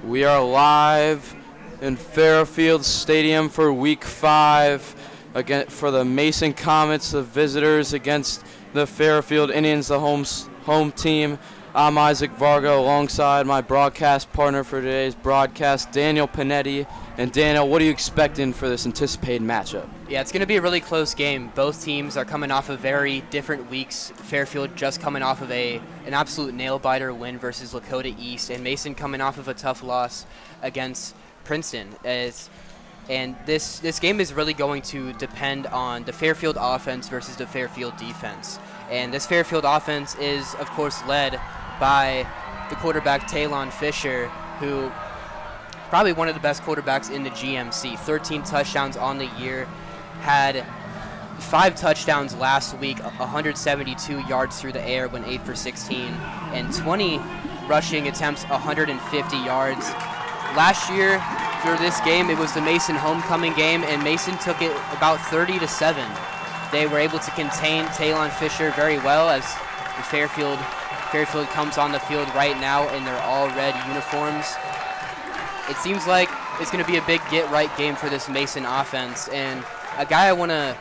We are live in Fairfield Stadium for Week 5 again for the Mason Comets, the visitors against the Fairfield Indians, the home team. I'm Isaac Varga alongside my broadcast partner for today's broadcast, Daniel Panetti. And Daniel, what are you expecting for this anticipated matchup? Yeah, it's going to be a really close game. Both teams are coming off of very different weeks. Fairfield just coming off of an absolute nail-biter win versus Lakota East, and Mason coming off of a tough loss against Princeton. And this game is really going to depend on the Fairfield offense versus the Fairfield defense. And this Fairfield offense is, of course, led by the quarterback Talon Fisher, who probably one of the best quarterbacks in the GMC. 13 touchdowns on the year, had 5 touchdowns last week, 172 yards through the air, went 8 for 16, and 20 rushing attempts, 150 yards. Last year, for this game, it was the Mason homecoming game, and Mason took it about 30-7. They were able to contain Talon Fisher very well as the Fairfield comes on the field right now in their all red uniforms. It seems like it's going to be a big get-right game for this Mason offense, and a guy I want to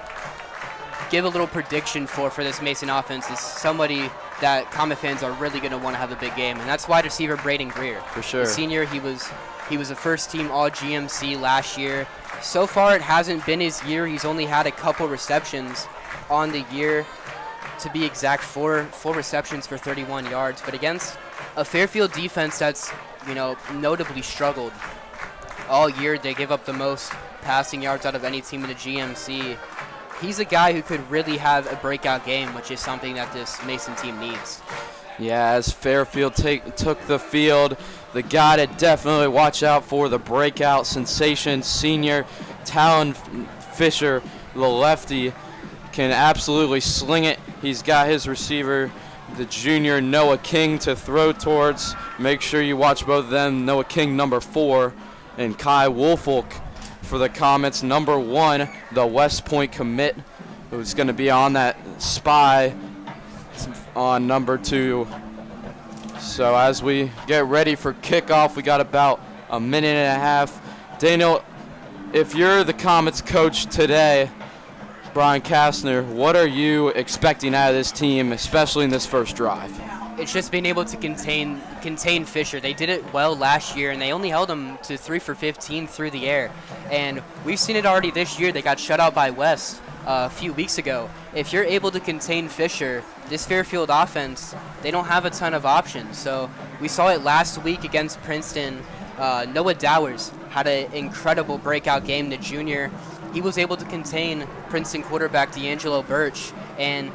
give a little prediction for this Mason offense is somebody that Comet fans are really going to want to have a big game, and that's wide receiver Braden Greer. For sure. The senior, he was a first-team All-GMC last year. So far, it hasn't been his year. He's only had a couple receptions on the year. To be exact, four receptions for 31 yards. But against a Fairfield defense that's, notably struggled all year, they give up the most passing yards out of any team in the GMC. He's a guy who could really have a breakout game, which is something that this Mason team needs. Yeah, as Fairfield took the field, the guy to definitely watch out for, the breakout sensation senior Talon Fisher, the lefty, can absolutely sling it. He's got his receiver, the junior Noah King, to throw towards. Make sure you watch both of them. Noah King, number 4, and Kai Woolfolk for the Comets, number 1, the West Point commit, who's going to be on that spy on number 2. So as we get ready for kickoff, we got about a minute and a half. Daniel, if you're the Comets coach today, Brian Kastner, what are you expecting out of this team, especially in this first drive? It's just being able to contain Fisher. They did it well last year, and they only held him to 3 for 15 through the air. And we've seen it already this year. They got shut out by West a few weeks ago. If you're able to contain Fisher, this Fairfield offense, they don't have a ton of options. So we saw it last week against Princeton. Noah Dowers had an incredible breakout game, the junior. He was able to contain Princeton quarterback D'Angelo Birch, and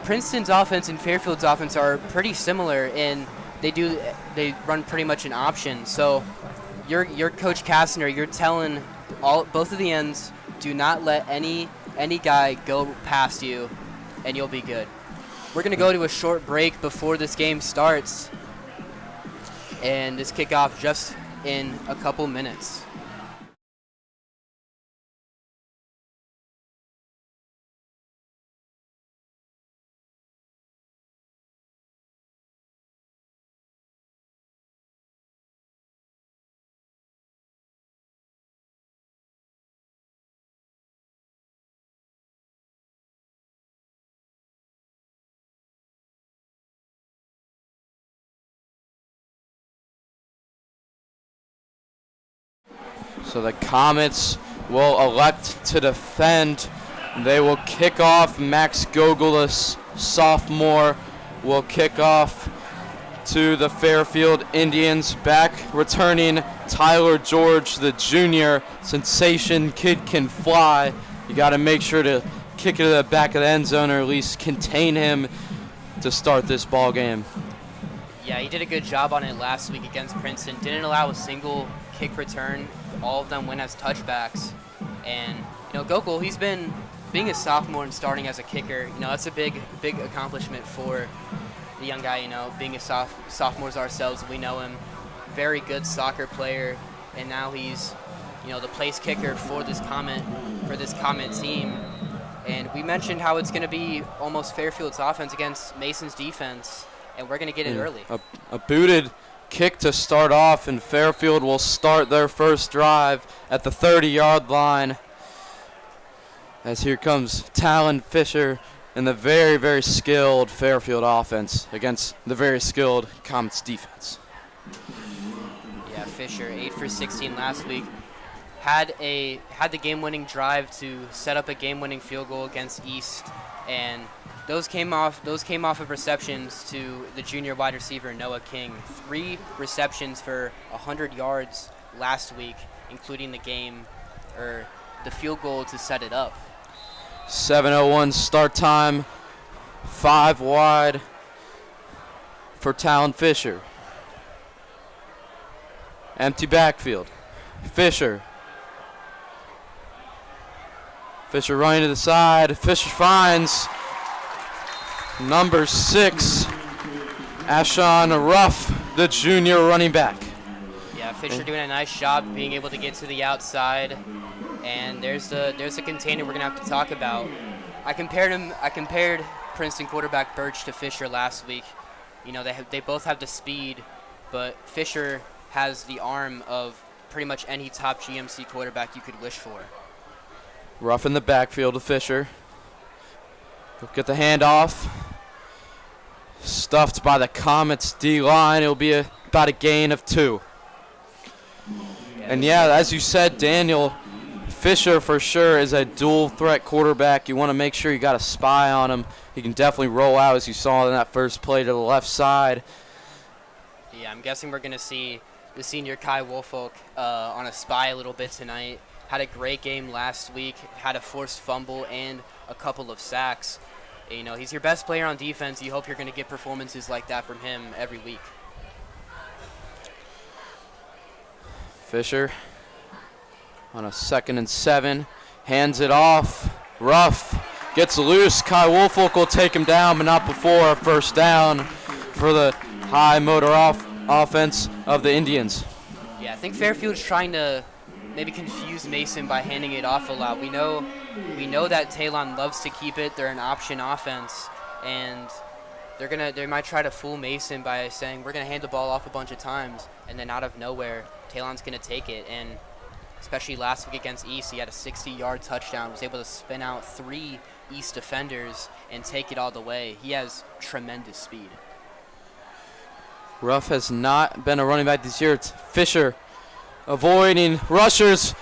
Princeton's offense and Fairfield's offense are pretty similar, and they run pretty much an option. So your coach Kastner, you're telling both of the ends, do not let any guy go past you, and you'll be good. We're going to go to a short break before this game starts, and this kickoff just in a couple minutes. So the Comets will elect to defend. They will kick off. Max Gogolis, sophomore, will kick off to the Fairfield Indians. Back returning Tyler George, the junior sensation, kid can fly. You got to make sure to kick it to the back of the end zone, or at least contain him to start this ball game. Yeah, he did a good job on it last week against Princeton. Didn't allow a single kick return. All of them went as touchbacks. And, Gokul, he's been being a sophomore and starting as a kicker. That's a big accomplishment for the young guy, being a sophomores ourselves. We know him. Very good soccer player. And now he's, the place kicker for this Comet team. And we mentioned how it's going to be almost Fairfield's offense against Mason's defense. And we're going to get it early. A booted kick to start off, and Fairfield will start their first drive at the 30-yard line. As here comes Talon Fisher and the very, very skilled Fairfield offense against the very skilled Comets defense. Yeah, Fisher, 8 for 16 last week. Had the game-winning drive to set up a game-winning field goal against East, and those came off of receptions to the junior wide receiver Noah King. 3 receptions for 100 yards last week, including the field goal to set it up. 7:01 start time, 5 wide for Talon Fisher. Empty backfield. Fisher running to the side. Fisher finds number 6, Ashon Ruff, the junior running back. Yeah, Fisher doing a nice job being able to get to the outside. And there's a container we're gonna have to talk about. I compared Princeton quarterback Birch to Fisher last week. You know, they both have the speed, but Fisher has the arm of pretty much any top GMC quarterback you could wish for. Ruff in the backfield to Fisher. He'll get the handoff. Stuffed by the Comets D-line. It'll be about a gain of 2. And yeah, as you said, Daniel, Fisher for sure is a dual threat quarterback. You want to make sure you got a spy on him. He can definitely roll out, as you saw in that first play, to the left side. Yeah, I'm guessing we're going to see the senior Kai Woolfolk on a spy a little bit tonight. Had a great game last week, had a forced fumble and a couple of sacks. You know, he's your best player on defense. You hope you're going to get performances like that from him every week. Fisher on a 2nd and 7, hands it off. Ruff gets loose. Kai Woolfolk will take him down, but not before a first down for the high motor offense of the Indians. Yeah, I think Fairfield's trying to maybe confuse Mason by handing it off a lot. We know that Talon loves to keep it. They're an option offense, and they might try to fool Mason by saying we're gonna hand the ball off a bunch of times, and then out of nowhere, Talon's gonna take it. And especially last week against East, he had a 60-yard touchdown, was able to spin out 3 East defenders and take it all the way. He has tremendous speed. Ruff has not been a running back this year. It's Fisher avoiding rushers,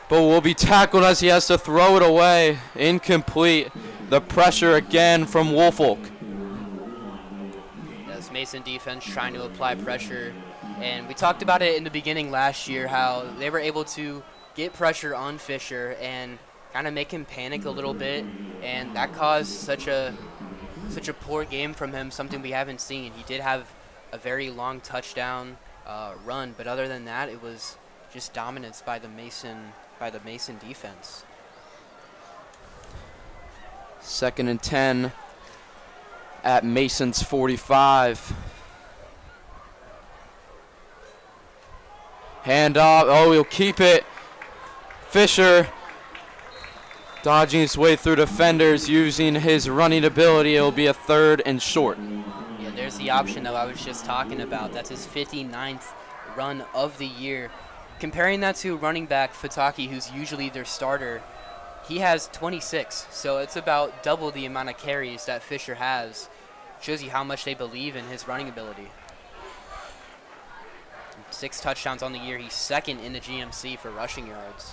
but will be tackled as he has to throw it away. Incomplete. The pressure again from Woolfolk. Yes, Mason defense trying to apply pressure. And we talked about it in the beginning last year, how they were able to get pressure on Fisher and kind of make him panic a little bit. And that caused such a poor game from him, something we haven't seen. He did have a very long touchdown run, but other than that, it was just dominance by the Mason defense. 2nd and 10 at Mason's 45. Hand off. Oh, he'll keep it. Fisher dodging his way through defenders, using his running ability. It'll be a 3rd and short. Yeah, there's the option that I was just talking about. That's his 59th run of the year. Comparing that to running back Fataki, who's usually their starter, he has 26, so it's about double the amount of carries that Fisher has. Shows you how much they believe in his running ability. 6 touchdowns on the year. He's 2nd in the GMC for rushing yards.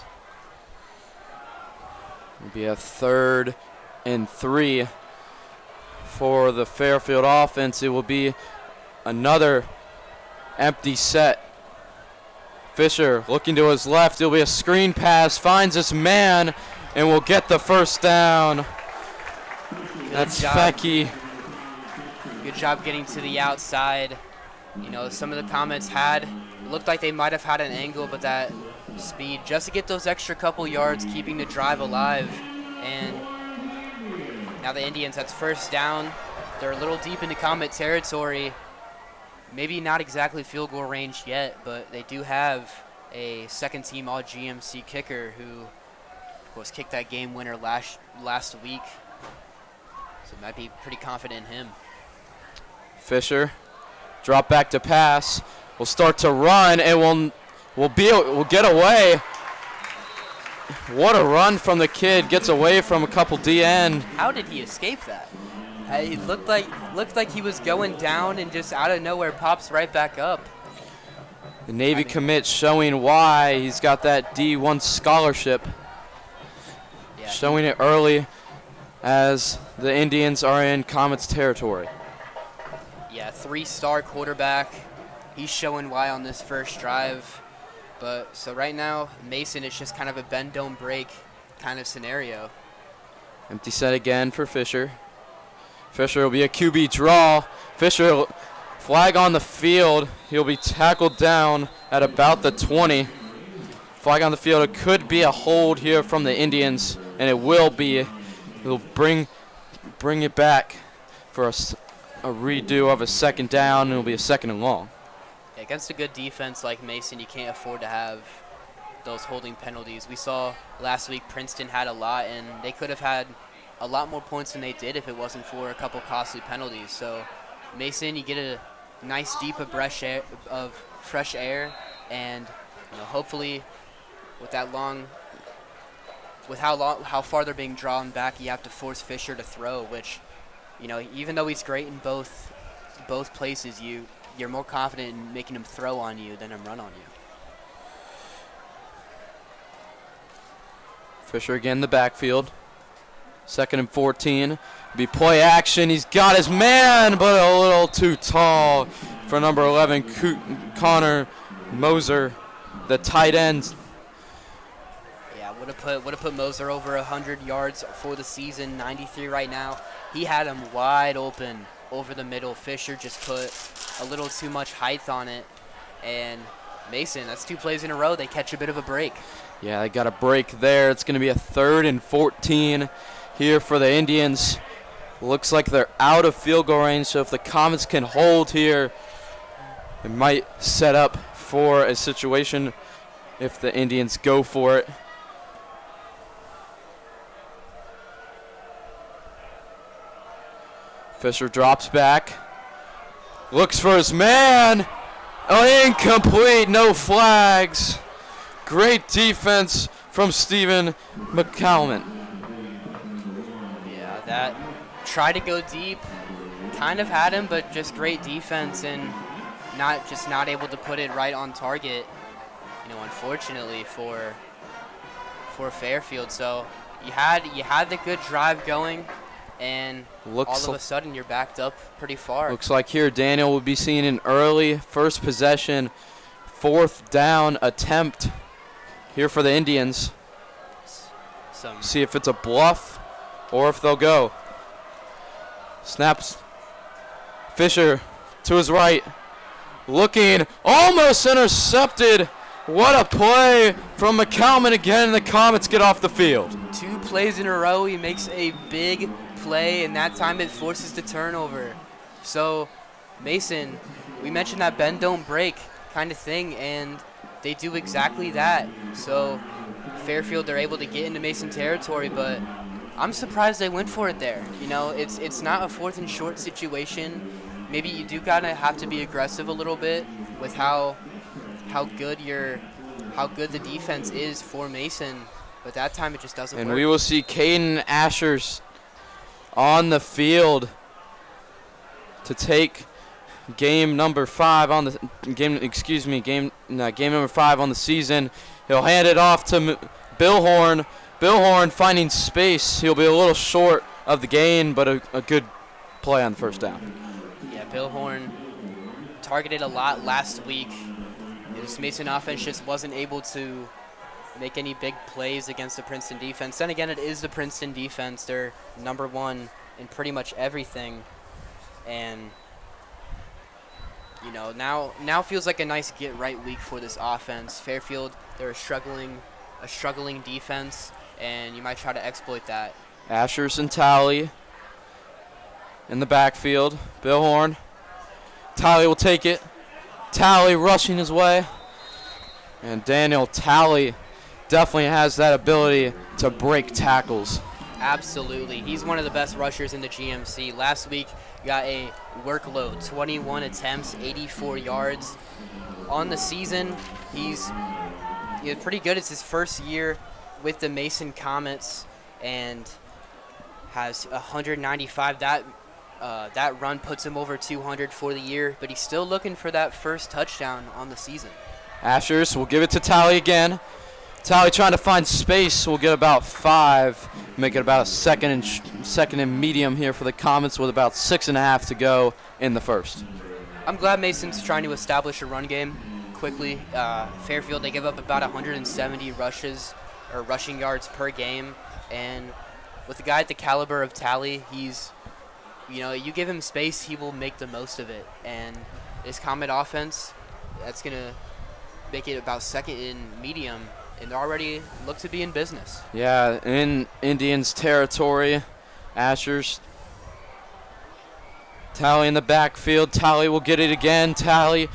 It'll be a 3rd and 3 for the Fairfield offense. It will be another empty set. Fisher looking to his left. It'll be a screen pass. Finds his man and will get the first down. That's Fecky. Good job getting to the outside. You know, some of the Comets looked like they might have had an angle, but that speed just to get those extra couple yards, keeping the drive alive. And now the Indians, that's first down. They're a little deep into Comet territory. Maybe not exactly field goal range yet, but they do have a second-team All-GMC kicker who, of course, kicked that game winner last week. So might be pretty confident in him. Fisher Drop back to pass. Will start to run and will get away. What a run from the kid. Gets away from a couple D-end. How did he escape that? It looked like he was going down and just out of nowhere pops right back up. The Navy commit showing why he's got that D1 scholarship. Yeah. Showing it early as the Indians are in Comets territory. Yeah, 3-star quarterback. He's showing why on this first drive. But so right now, Mason is just kind of a bend, don't break kind of scenario. Empty set again for Fisher. Fisher will be a QB draw. Fisher, flag on the field. He'll be tackled down at about the 20. Flag on the field. It could be a hold here from the Indians, and it will be. It'll bring it back for a redo of a second down, and it'll be a second and long. Against a good defense like Mason, you can't afford to have those holding penalties. We saw last week Princeton had a lot, and they could have had a lot more points than they did if it wasn't for a couple costly penalties. So Mason, you get a nice deep of fresh air, and hopefully with how far they're being drawn back, you have to force Fisher to throw, which even though he's great in both places, you're more confident in making him throw on you than him run on you. Fisher again in the backfield. 2nd and 14. Be play action. He's got his man, but a little too tall for number 11, Connor Moser, the tight end. Yeah, would have put Moser over 100 yards for the season. 93 right now. He had him wide open over the middle. Fisher just put a little too much height on it, and Mason, that's 2 plays in a row. They catch a bit of a break. Yeah, they got a break there. It's going to be a 3rd and 14 here for the Indians. Looks like they're out of field goal range, so if the Comets can hold here, it might set up for a situation if the Indians go for it. Fisher drops back. Looks for his man. Oh, incomplete. No flags. Great defense from Stephen McCalman. Yeah, that tried to go deep. Kind of had him, but just great defense and not able to put it right on target. Unfortunately for Fairfield. So you had the good drive going, and all of a sudden you're backed up pretty far. Looks like here Daniel will be seeing an early first possession, 4th down attempt here for the Indians. See if it's a bluff or if they'll go. Snaps. Fisher to his right. Looking, almost intercepted. What a play from McCalman again. The Comets get off the field. 2 plays in a row. He makes a big play, and that time it forces the turnover. So Mason, we mentioned that bend don't break kind of thing, and they do exactly that. So Fairfield, they're able to get into Mason territory, but I'm surprised they went for it there. It's not a 4th and short situation. Maybe you do gotta have to be aggressive a little bit with how good the defense is for Mason, but that time it just doesn't work. And we will see Caden Ashers on the field to take game number 5 on the game number 5 on the season. He'll hand it off to Bill Horn. Bill Horn finding space. He'll be a little short of the gain, but a good play on the first down. Yeah, Bill Horn targeted a lot last week. This Mason offense just wasn't able to make any big plays against the Princeton defense. Then again, it is the Princeton defense. They're number 1 in pretty much everything. And now feels like a nice get-right week for this offense. Fairfield, they're a struggling defense, and you might try to exploit that. Ashers and Talley in the backfield. Bill Horn. Talley will take it. Talley rushing his way. And Daniel Talley definitely has that ability to break tackles. Absolutely. He's one of the best rushers in the GMC. Last week, got a workload, 21 attempts, 84 yards. On the season, he's pretty good. It's his first year with the Mason Comets and has 195. That run puts him over 200 for the year, but he's still looking for that first touchdown on the season. Ashers will give it to Tally again. Tally trying to find space. We'll get about 5. Make it about a second and medium here for the Comets with about 6.5 to go in the first. I'm glad Mason's trying to establish a run game quickly. Fairfield, they give up about 170 rushing yards per game, and with a guy at the caliber of Tally, he's, you give him space, he will make the most of it. And this Comet offense, that's gonna make it about second and medium, and they already look to be in business. Yeah, in Indians territory, Ashers. Tally in the backfield. Tally will get it again. Tally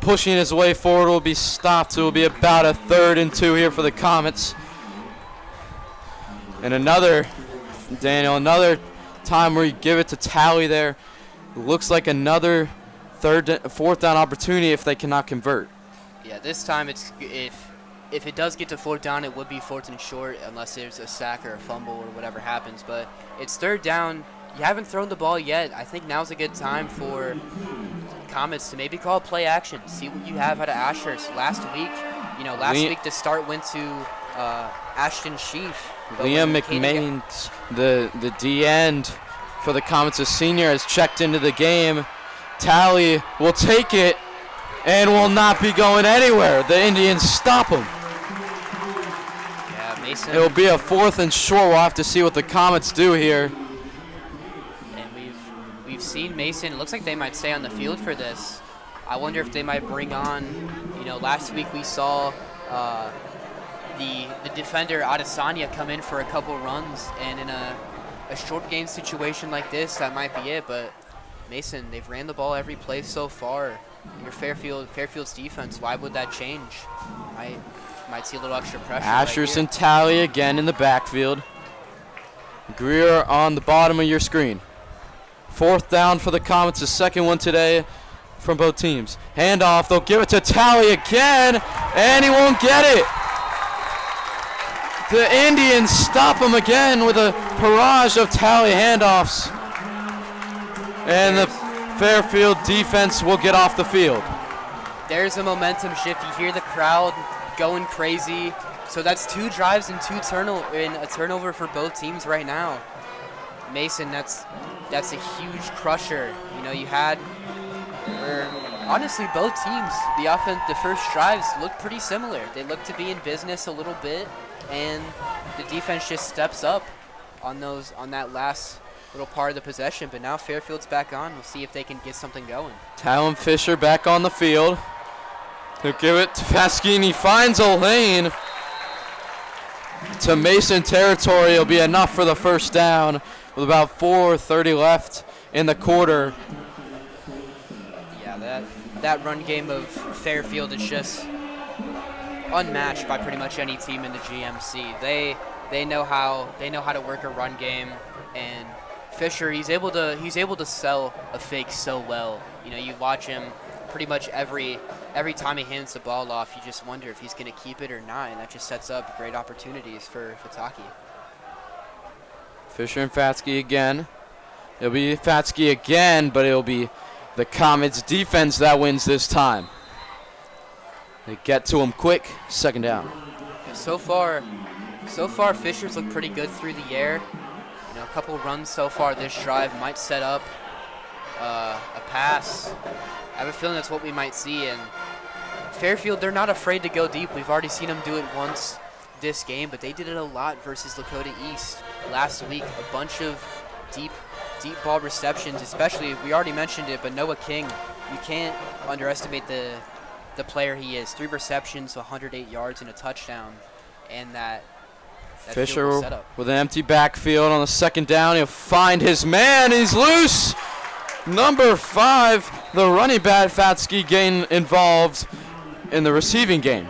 pushing his way forward will be stopped. It will be about a 3rd and 2 here for the Comets. And another time where you give it to Tally there. It looks like another 4th down opportunity if they cannot convert. Yeah, this time it's if it does get to 4th down, it would be 4th and short unless there's a sack or a fumble or whatever happens. But it's 3rd down. You haven't thrown the ball yet. I think now's a good time for Comets to maybe call play action. See what you have out of Ashers. Last week the start went to Ashton Sheaf. Liam McMahon, the D end for the Comets, a senior, has checked into the game. Tally will take it and will not be going anywhere. The Indians stop him. Yeah, Mason. It will be a 4th and short. We'll have to see what the Comets do here. And we've seen Mason. It looks like they might stay on the field for this. I wonder if they might bring on. Last week we saw the defender Adesanya come in for a couple runs, and in a short game situation like this, that might be it. But Mason, they've ran the ball every play so far. Your Fairfield's defense, why would that change? Might see a little extra pressure. Ashers right and Tally again in the backfield. Greer on the bottom of your screen. 4th down for the Comets, the second one today from both teams. Handoff, they'll give it to Tally again, and he won't get it. The Indians stop him again with a barrage of Tally handoffs. And the Fairfield defense will get off the field. There's a momentum shift. You hear the crowd going crazy. So that's 2 drives and a turnover for both teams right now. Mason, that's a huge crusher. Honestly, both teams, the first drives look pretty similar. They look to be in business a little bit, and the defense just steps up on that last little part of the possession. But now Fairfield's back on. We'll see if they can get something going. Talon Fisher back on the field. He'll give it to Faskini. Finds a lane to Mason territory. It'll be enough for the first down with about 4:30 left in the quarter. Yeah, that run game of Fairfield is just unmatched by pretty much any team in the GMC. They know how to work a run game, and Fisher, he's able to sell a fake so well. You watch him pretty much every time he hands the ball off, you just wonder if he's going to keep it or not, and that just sets up great opportunities for Fataki. Fisher and Fatsky again. It'll be Fatsky again, but it'll be the Comets defense that wins this time. They get to him quick. 2nd down. So far, Fisher's looked pretty good through the air. A couple runs so far this drive might set up a pass. I have a feeling that's what we might see. And Fairfield, they're not afraid to go deep. We've already seen them do it once this game, but they did it a lot versus Lakota East last week. A bunch of deep ball receptions, especially, we already mentioned it, but Noah King, you can't underestimate the player he is. 3 receptions, 108 yards, and a touchdown. And that Fisher with an empty backfield on the 2nd down. He'll find his man. He's loose. Number 5, the running back, Fatsky, getting involved in the receiving game.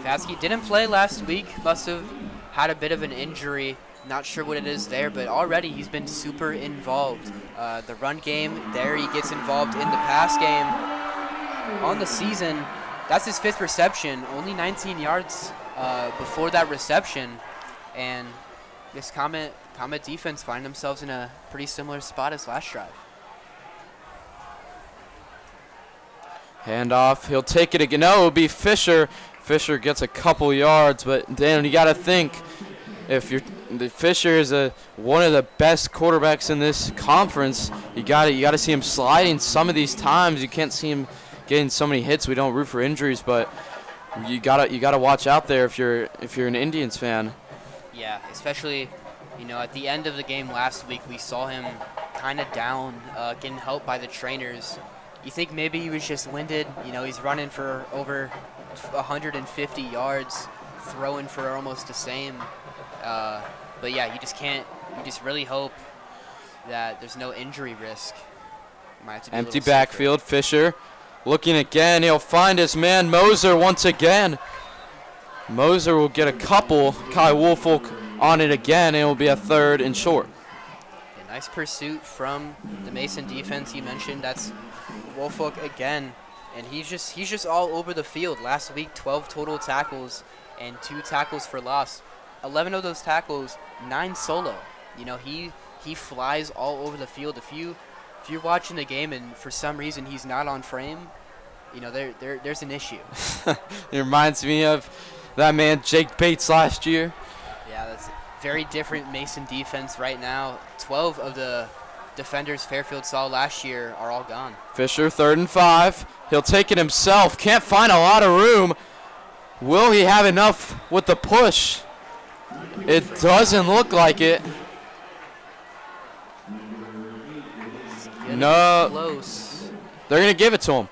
Fatsky didn't play last week. Must have had a bit of an injury. Not sure what it is there, but already he's been super involved. The run game, there he gets involved in the pass game. On the season, that's his 5th reception, only 19 yards before that reception. And this Comet defense find themselves in a pretty similar spot as last drive. Handoff, he'll take it again. No, it'll be Fisher. Fisher gets a couple yards, but Dan, you got to think, Fisher is one of the best quarterbacks in this conference. You got to see him sliding some of these times. You can't see him getting so many hits. We don't root for injuries, but you gotta watch out there if you're an Indians fan. Yeah, especially at the end of the game last week, we saw him kind of down, getting helped by the trainers. You think maybe he was just winded. He's running for over 150 yards, throwing for almost the same. But yeah, you just really hope that there's no injury risk. Might have to be Empty backfield, Fisher looking again. He'll find his man Moser once again. Moser will get a couple. Kai Woolfolk on it again, and it will be a 3rd and short. A nice pursuit from the Mason defense. You mentioned that's Woolfolk again, and he's just all over the field. Last week, 12 total tackles and 2 tackles for loss. 11 of those tackles, 9 solo. He flies all over the field. If you're watching the game and for some reason he's not on frame, there's an issue. It reminds me of that man Jake Bates last year. Yeah, that's a very different Mason defense right now. 12 of the defenders Fairfield saw last year are all gone. Fisher, 3rd and 5. He'll take it himself. Can't find a lot of room. Will he have enough with the push? It doesn't look like it. No. Close. They're going to give it to him.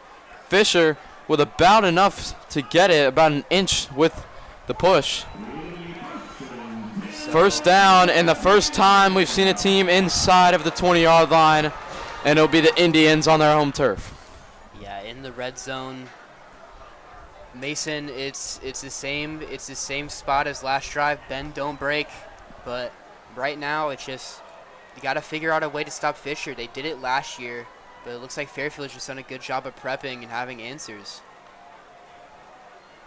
Fisher with about enough to get it, about an inch with the push. First down, and the first time we've seen a team inside of the 20-yard line, and it'll be the Indians on their home turf. Yeah, in the red zone. Mason, it's the same spot as last drive. Bend, don't break. But right now, it's just you got to figure out a way to stop Fisher. They did it last year, but it looks like Fairfield's just done a good job of prepping and having answers.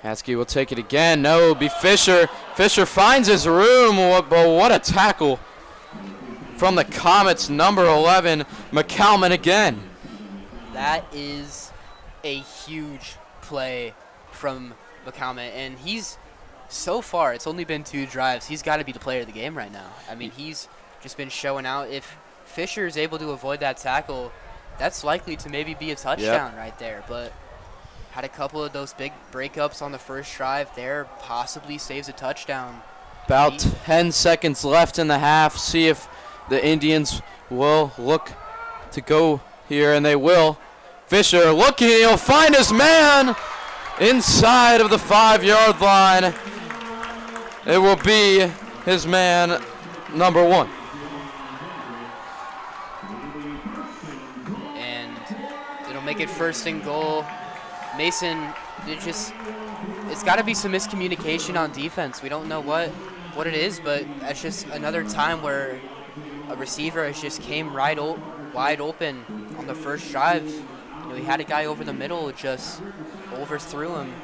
Haskey will take it again. No, it'll be Fisher. Fisher finds his room, but what a tackle from the Comets, number 11, McCalman again. That is a huge play from McCalman, and so far, it's only been 2 drives. He's got to be the player of the game right now. I mean, he's just been showing out. If Fisher is able to avoid that tackle, that's likely to maybe be a touchdown right there, but had a couple of those big breakups on the first drive there, possibly saves a touchdown. About 10 seconds left in the half. See if the Indians will look to go here, and they will. Fisher looking, he'll find his man inside of the 5-yard line. It will be his man, number 1. And it'll make it 1st and goal. Mason, it's got to be some miscommunication on defense. We don't know what it is, but that's just another time where a receiver has just came wide open on the first drive. He had a guy over the middle, just overthrew him.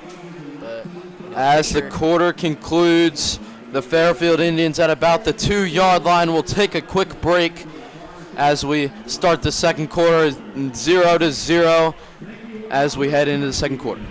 But as the quarter concludes, the Fairfield Indians at about the 2-yard line will take a quick break as we start the second quarter, 0-0 as we head into the second quarter.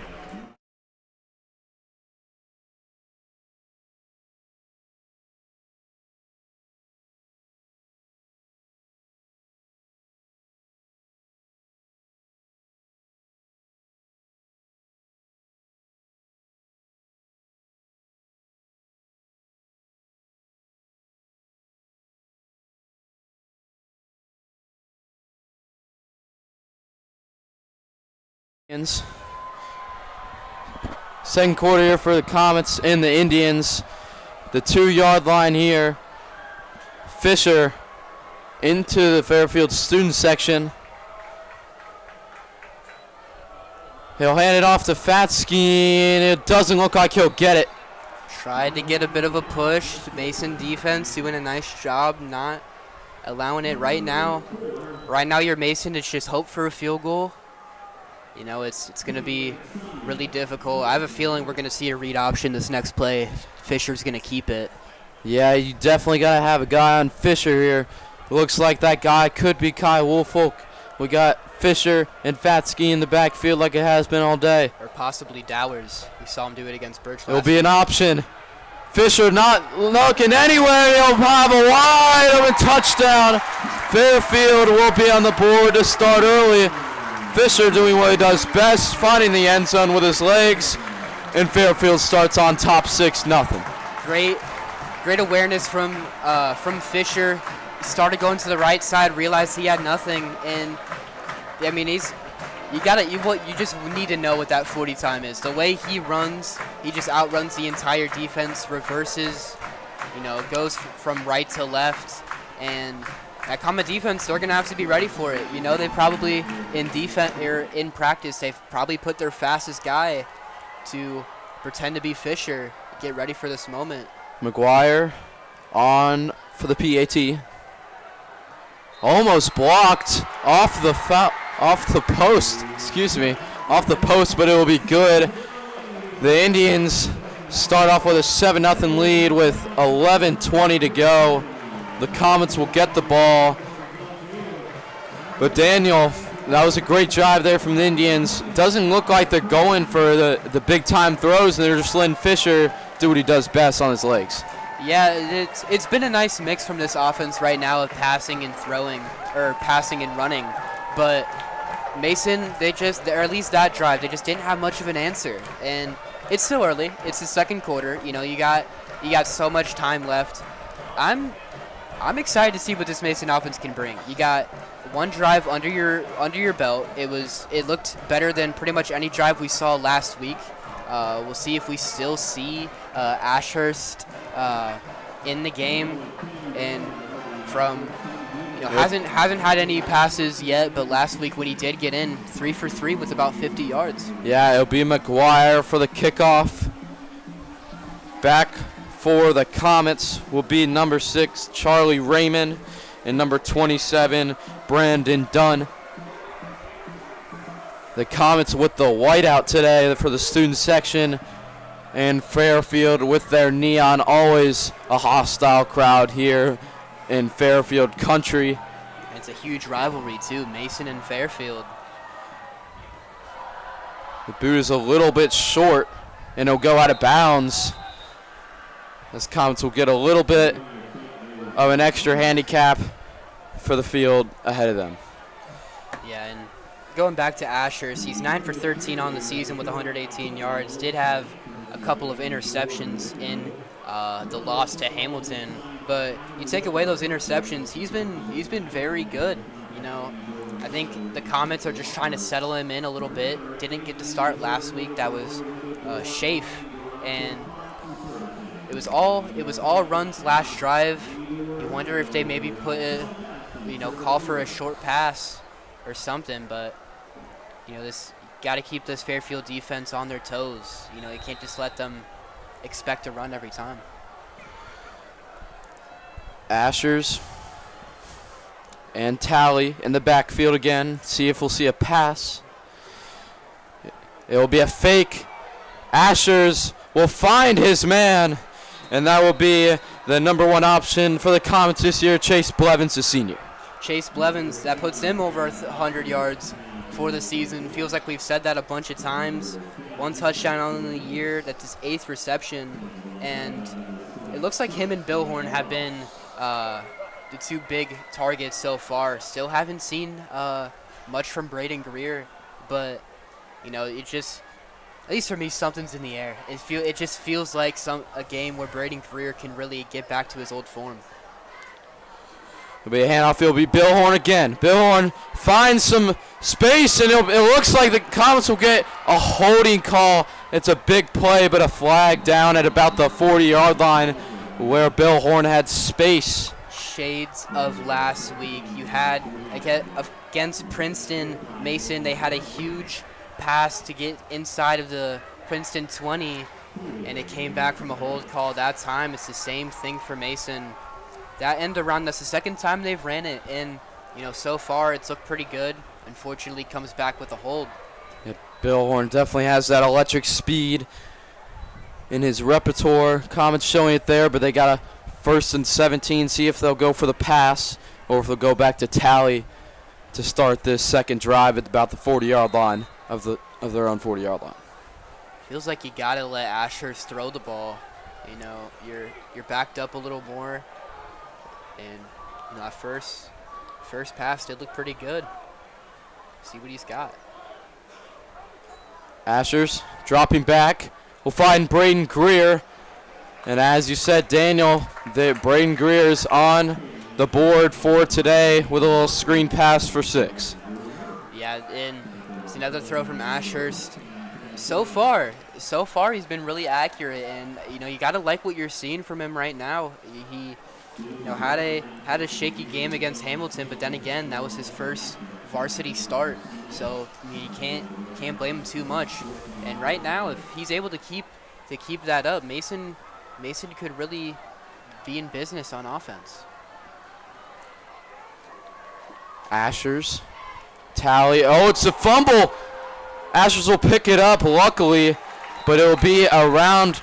Second quarter here for the Comets and the Indians. The 2-yard line here. Fisher into the Fairfield student section. He'll hand it off to Fatsky, and it doesn't look like he'll get it. Tried to get a bit of a push. Mason defense doing a nice job not allowing it right now. Right now, you're Mason. It's just hope for a field goal. You know, it's going to be really difficult. I have a feeling we're going to see a read option this next play. Fisher's going to keep it. Yeah, you definitely got to have a guy on Fisher here. It looks like that guy could be Kai Woolfolk. We got Fisher and Fatsky in the backfield like it has been all day. Or possibly Dowers. We saw him do it against Birch last It'll be an option. Fisher not looking anywhere. He'll have a wide open touchdown. Fairfield will be on the board to start early. Fisher doing what he does best, finding the end zone with his legs. And Fairfield starts on top 6-0. Great awareness from Fisher. He started going to the right side, realized he had nothing, and I mean you just need to know what that 40 time is. The way he runs, he just outruns the entire defense, reverses, goes from right to left, and that Kama defense, they're gonna have to be ready for it. They probably in practice, they've probably put their fastest guy to pretend to be Fisher, get ready for this moment. McGuire on for the PAT. Almost blocked off the post, but it will be good. The Indians start off with a 7-0 lead with 11:20 to go. The Comets will get the ball. But Daniel, that was a great drive there from the Indians. Doesn't look like they're going for the big-time throws, and they're just letting Fisher do what he does best on his legs. Yeah, it's been a nice mix from this offense right now of passing and throwing, or passing and running. But Mason, or at least that drive, they just didn't have much of an answer. And it's still early. It's the second quarter. You got so much time left. I'm excited to see what this Mason offense can bring. You got one drive under your belt. It looked better than pretty much any drive we saw last week. We'll see if we still see Ashurst in the game, and from hasn't had any passes yet, but last week when he did get in, 3 for 3 with about 50 yards. Yeah, it'll be McGuire for the kickoff. Back for the Comets will be number 6, Charlie Raymond, and number 27, Brandon Dunn. The Comets with the whiteout today for the student section, and Fairfield with their neon. Always a hostile crowd here in Fairfield country. It's a huge rivalry too, Mason and Fairfield. The boot is a little bit short, and it'll go out of bounds. As Comets will get a little bit of an extra handicap for the field ahead of them. Yeah, and going back to Ashers, he's 9 for 13 on the season with 118 yards. Did have a couple of interceptions in the loss to Hamilton, but you take away those interceptions, he's been very good. I think the Comets are just trying to settle him in a little bit. Didn't get to start last week. That was Shafe, and it was all runs last drive. You wonder if they maybe call for a short pass or something, but this got to keep this Fairfield defense on their toes. You can't just let them expect to run every time. Ashers and Tally in the backfield again. See if we'll see a pass. It will be a fake. Ashers will find his man, and that will be the number 1 option for the Comets this year, Chase Blevins, a senior. Chase Blevins, that puts him over 100 yards for the season. Feels like we've said that a bunch of times. 1 touchdown on the year. That's his 8th reception. And it looks like him and Bill Horn have been the 2 big targets so far. Still haven't seen much from Braden Greer. But, it just, at least for me, something's in the air. It just feels like a game where Braden Greer can really get back to his old form. It'll be a handoff. It'll be Bill Horn again. Bill Horn finds some space, and it looks like the Comets will get a holding call. It's a big play, but a flag down at about the 40-yard line where Bill Horn had space. Shades of last week. You had, against Princeton, Mason, they had a huge pass to get inside of the Princeton 20, and it came back from a hold call that time. It's the same thing for Mason. That end around, that's the second time they've ran it, and so far it's looked pretty good. Unfortunately, comes back with a hold. Yeah, Billhorn definitely has that electric speed in his repertoire. Comets showing it there, but they got a 1st and 17. See if they'll go for the pass or if they'll go back to tally to start this second drive at about the 40-yard line of their own 40-yard line. Feels like you gotta let Ashurst throw the ball. You're backed up a little more, and that first pass did look pretty good. See what he's got. Ashers dropping back. We'll find Braden Greer. And as you said, Daniel, Braden Greer's on the board for today with a little screen pass for 6. Yeah, and it's another throw from Ashurst. So far he's been really accurate, and you got to like what you're seeing from him right now. He had a shaky game against Hamilton, but then again, that was his first varsity start, so you can't blame him too much. And right now, if he's able to keep that up, Mason could really be in business on offense. Ashers, tally. Oh, it's a fumble. Ashers will pick it up, luckily, but it will be around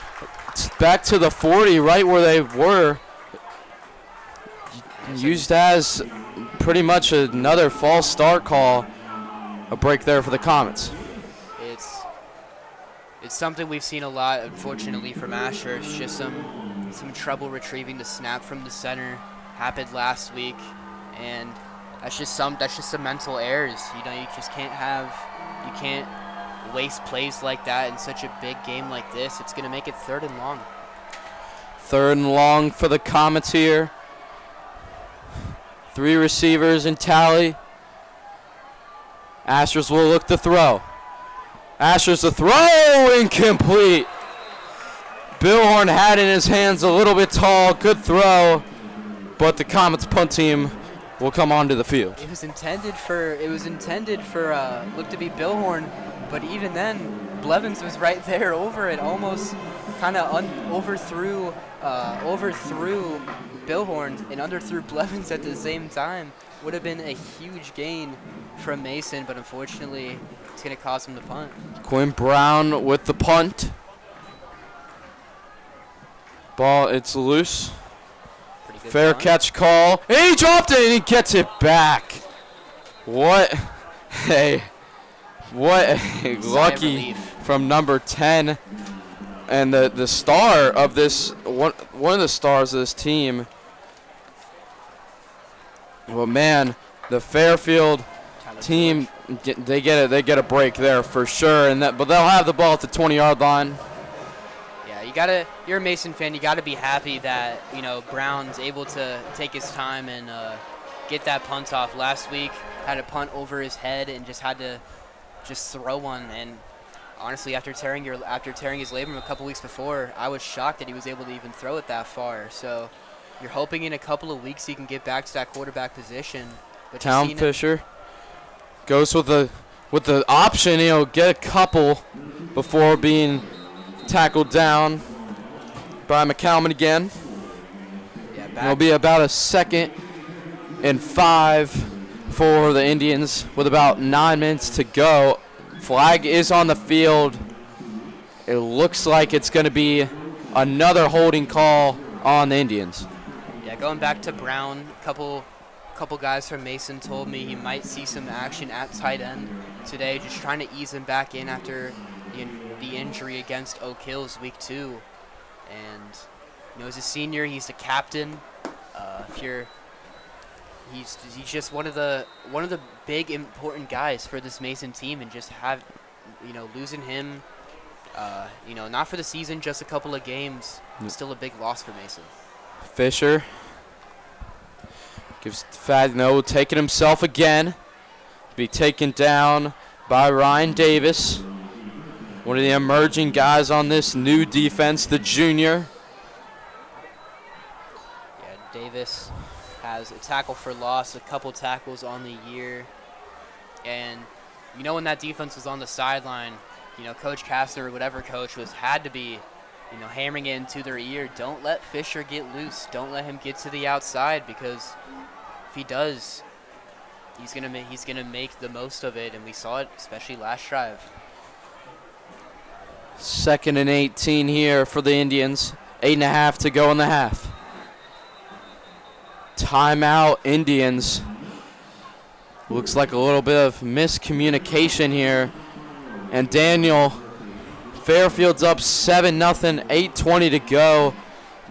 back to the 40, right where they were. Used as pretty much another false start call. A break there for the Comets. It's something we've seen a lot, unfortunately, from Asher. It's just some trouble retrieving the snap from the center. Happened last week, and that's just some mental errors. You just can't waste plays like that in such a big game like this. It's gonna make it 3rd and long. 3rd and long for the Comets here. 3 receivers in tally. Ashers will look to throw. Ashers the throw, incomplete. Billhorn had in his hands a little bit tall, good throw, but the Comets punt team will come onto the field. It was intended for looked to be Billhorn, but even then, Blevins was right there over it, almost kind of overthrew Billhorn and underthrew Blevins at the same time. Would have been a huge gain from Mason, but unfortunately, it's going to cost him the punt. Quinn Brown with the punt. Ball, it's loose. Fair punt. Catch call. And he dropped it and he gets it back. What a lucky from number 10. And the star of this, one of the stars of this team. Well, man, the Fairfield team, they get a break there for sure, but they'll have the ball at the 20-yard line. Yeah, you're a Mason fan. You gotta be happy that Brown's able to take his time and get that punt off. Last week had a punt over his head and just had to throw one. And honestly, after tearing his labrum a couple weeks before, I was shocked that he was able to even throw it that far. So you're hoping in a couple of weeks he can get back to that quarterback position. But Town Fisher goes with the option. Get a couple before being tackled down by McCalman again. Yeah, it'll be about a 2nd and 5 for the Indians with about 9 minutes to go. Flag is on the field. It looks like it's going to be another holding call on the Indians. Yeah, going back to Brown, couple guys from Mason told me he might see some action at tight end today, just trying to ease him back in after the injury against Oak Hills week 2. And as a senior, he's the captain. He's just one of the big important guys for this Mason team, and just losing him, not for the season, just a couple of games, still a big loss for Mason. Fisher gives Fagno, taking himself again. Be taken down by Ryan Davis, one of the emerging guys on this new defense, the junior. Yeah, Davis has a tackle for loss, a couple tackles on the year. And when that defense was on the sideline, Coach Kastner or whatever coach had to be hammering it into their ear, don't let Fisher get loose. Don't let him get to the outside, because if he does, he's gonna make the most of it, and we saw it especially last drive. 2nd and 18 here for the Indians. 8.5 to go in the half. Timeout, Indians. Looks like a little bit of miscommunication here. And Daniel, Fairfield's up 7-0, 8:20 to go.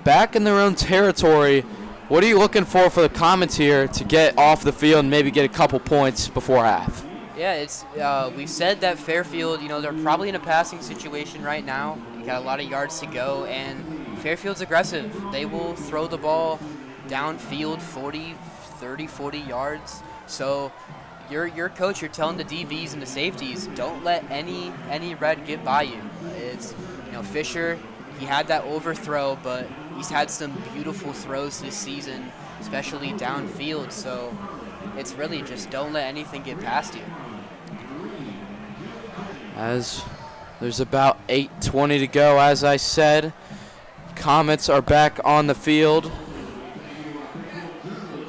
Back in their own territory. What are you looking for the Comets here to get off the field and maybe get a couple points before half? Yeah, we've said that Fairfield, they're probably in a passing situation right now. They got a lot of yards to go, and Fairfield's aggressive. They will throw the ball downfield 40 yards. So your coach, you're telling the DBs and the safeties, don't let any red get by you. It's Fisher, he had that overthrow, but he's had some beautiful throws this season, especially downfield. So it's really just don't let anything get past you. As there's about 8:20 to go, as I said, Comets are back on the field,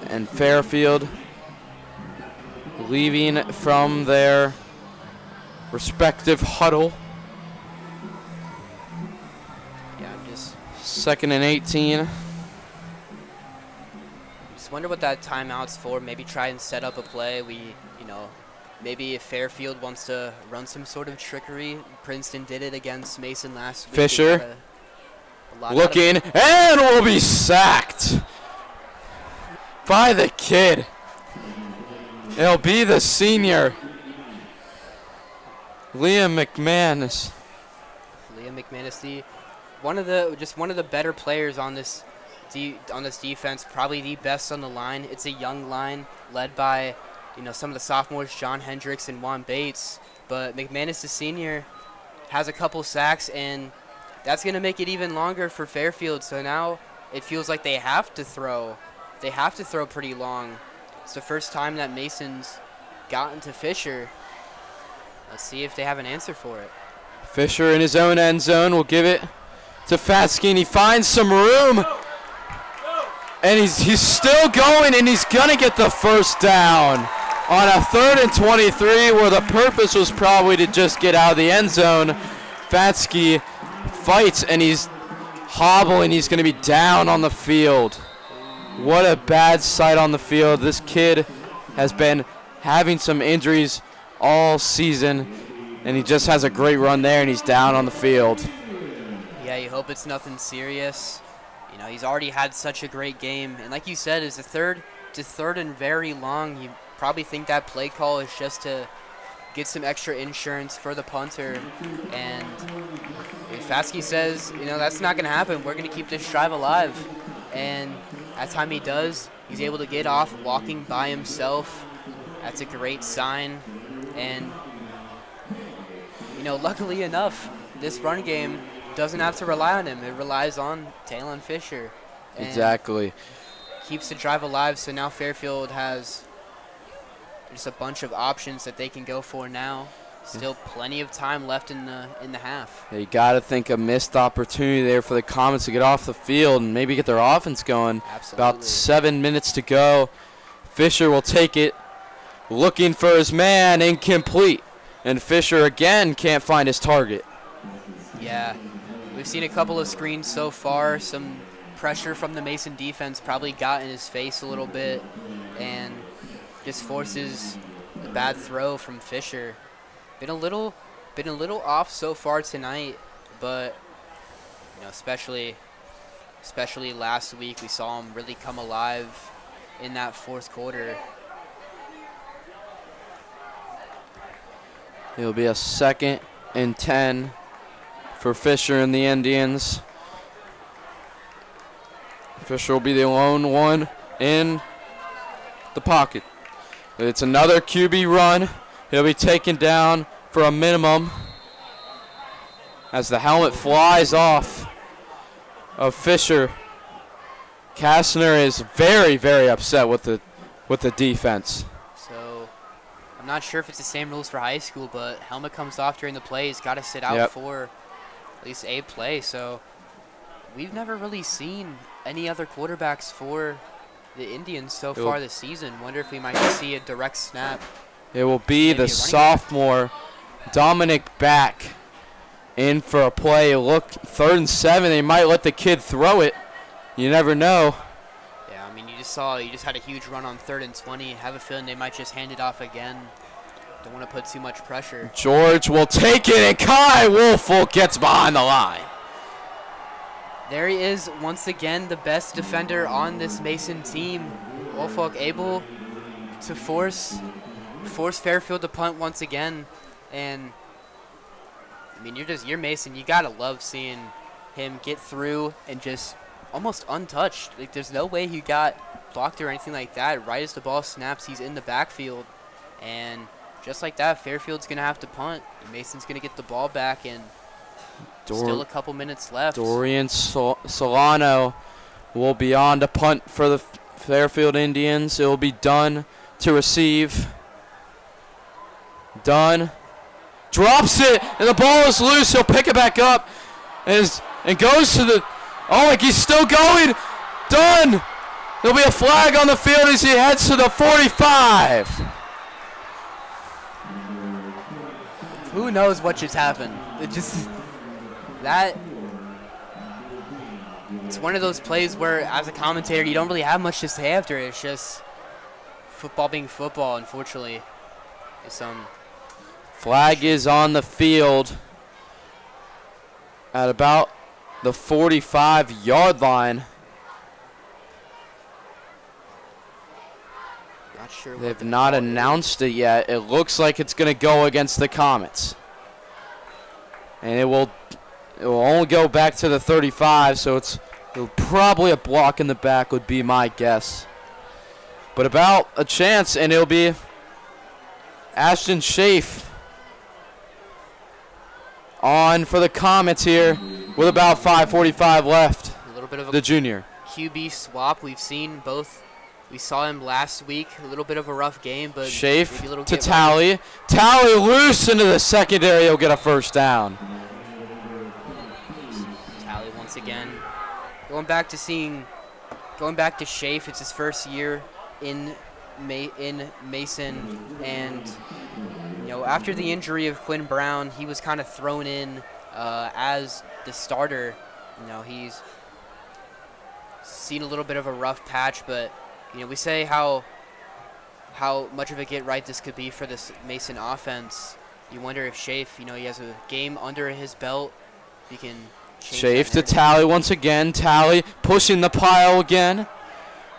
and Fairfield leaving from their respective huddle. Yeah, I'm just 2nd and 18. Just wonder what that timeout's for. Maybe try and set up a play. Maybe if Fairfield wants to run some sort of trickery. Princeton did it against Mason last week. Fisher looking and will be sacked by the kid. It'll be the senior, Liam McManus. One of the better players on this defense, probably the best on the line. It's a young line led by some of the sophomores, John Hendricks and Juan Bates. But McManus, the senior, has a couple sacks, and that's going to make it even longer for Fairfield. So now it feels like they have to throw. They have to throw pretty long. It's the first time that Mason's gotten to Fisher. Let's see if they have an answer for it. Fisher in his own end zone will give it to Fatsky, and he finds some room. And he's still going, and he's going to get the first down on a 3rd and 23, where the purpose was probably to just get out of the end zone. Fatsky fights, and he's hobbling. He's going to be down on the field. What a bad sight on the field. This kid has been having some injuries all season, and he just has a great run there, and he's down on the field. Yeah, you hope it's nothing serious. He's already had such a great game. And like you said, it's a third and very long. You probably think that play call is just to get some extra insurance for the punter. And Fatsky says, that's not going to happen. We're going to keep this drive alive. And at the time he does, he's able to get off walking by himself. That's a great sign. And, luckily enough, this run game doesn't have to rely on him. It relies on Talon Fisher. And exactly. Keeps the drive alive, so now Fairfield has just a bunch of options that they can go for now. Still plenty of time left in the half. Yeah, you got to think a missed opportunity there for the Comets to get off the field and maybe get their offense going. Absolutely. About 7 minutes to go. Fisher will take it, looking for his man, incomplete. And Fisher again can't find his target. Yeah. We've seen a couple of screens so far. Some pressure from the Mason defense probably got in his face a little bit and just forces a bad throw from Fisher. Been a little off so far tonight, but especially last week we saw him really come alive in that fourth quarter. It'll be a 2nd and 10 for Fisher and the Indians. Fisher will be the lone one in the pocket. It's another QB run. He'll be taken down for a minimum as the helmet flies off of Fisher. Kastner is very, very upset with the defense. So I'm not sure if it's the same rules for high school, but helmet comes off during the play. He's got to sit out for at least a play. So we've never really seen any other quarterbacks for the Indians so far this season. Wonder if we might see a direct snap. It will be the sophomore Dominic Back in for a play. Look, 3rd and 7. They might let the kid throw it. You never know. Yeah, I mean, you just had a huge run on 3rd and 20. Have a feeling they might just hand it off again. Don't want to put too much pressure. George will take it, and Kai Woolfolk gets behind the line. There he is, once again, the best defender on this Mason team. Woolfolk able to force Fairfield to punt once again. And I mean, you're Mason. You gotta love seeing him get through and just almost untouched. Like, there's no way he got blocked or anything like that. Right as the ball snaps, he's in the backfield, and just like that, Fairfield's gonna have to punt. Mason's gonna get the ball back, and still a couple minutes left. Dorian Solano will be on to punt for the Fairfield Indians. It will be Dunn to receive. Dunn drops it, and the ball is loose. He'll pick it back up and goes to the. Oh, like he's still going. Dunn. There'll be a flag on the field as he heads to the 45. Who knows what just happened? It's one of those plays where, as a commentator, you don't really have much to say after it. It's just football being football, unfortunately. Flag is on the field at about the 45-yard line. Not sure. They've not announced it yet. It looks like it's going to go against the Comets. And it will only go back to the 35, so it'll probably a block in the back would be my guess. But about a chance, and it'll be Ashton Schaaf on for the Comets here with about 5:45 left. A little bit of the junior QB swap. We've seen both. We saw him last week. A little bit of a rough game, but Schaaf to Talley. Talley loose into the secondary. He'll get a first down. Talley once again. Going back to Schaaf. It's his first year in Mason, and after the injury of Quinn Brown, he was kind of thrown in as the starter. He's seen a little bit of a rough patch, but we say how much of a get right this could be for this Mason offense. You wonder if Schaaf, he has a game under his belt, he can change. Schaaf to Talley once again. Talley pushing the pile again.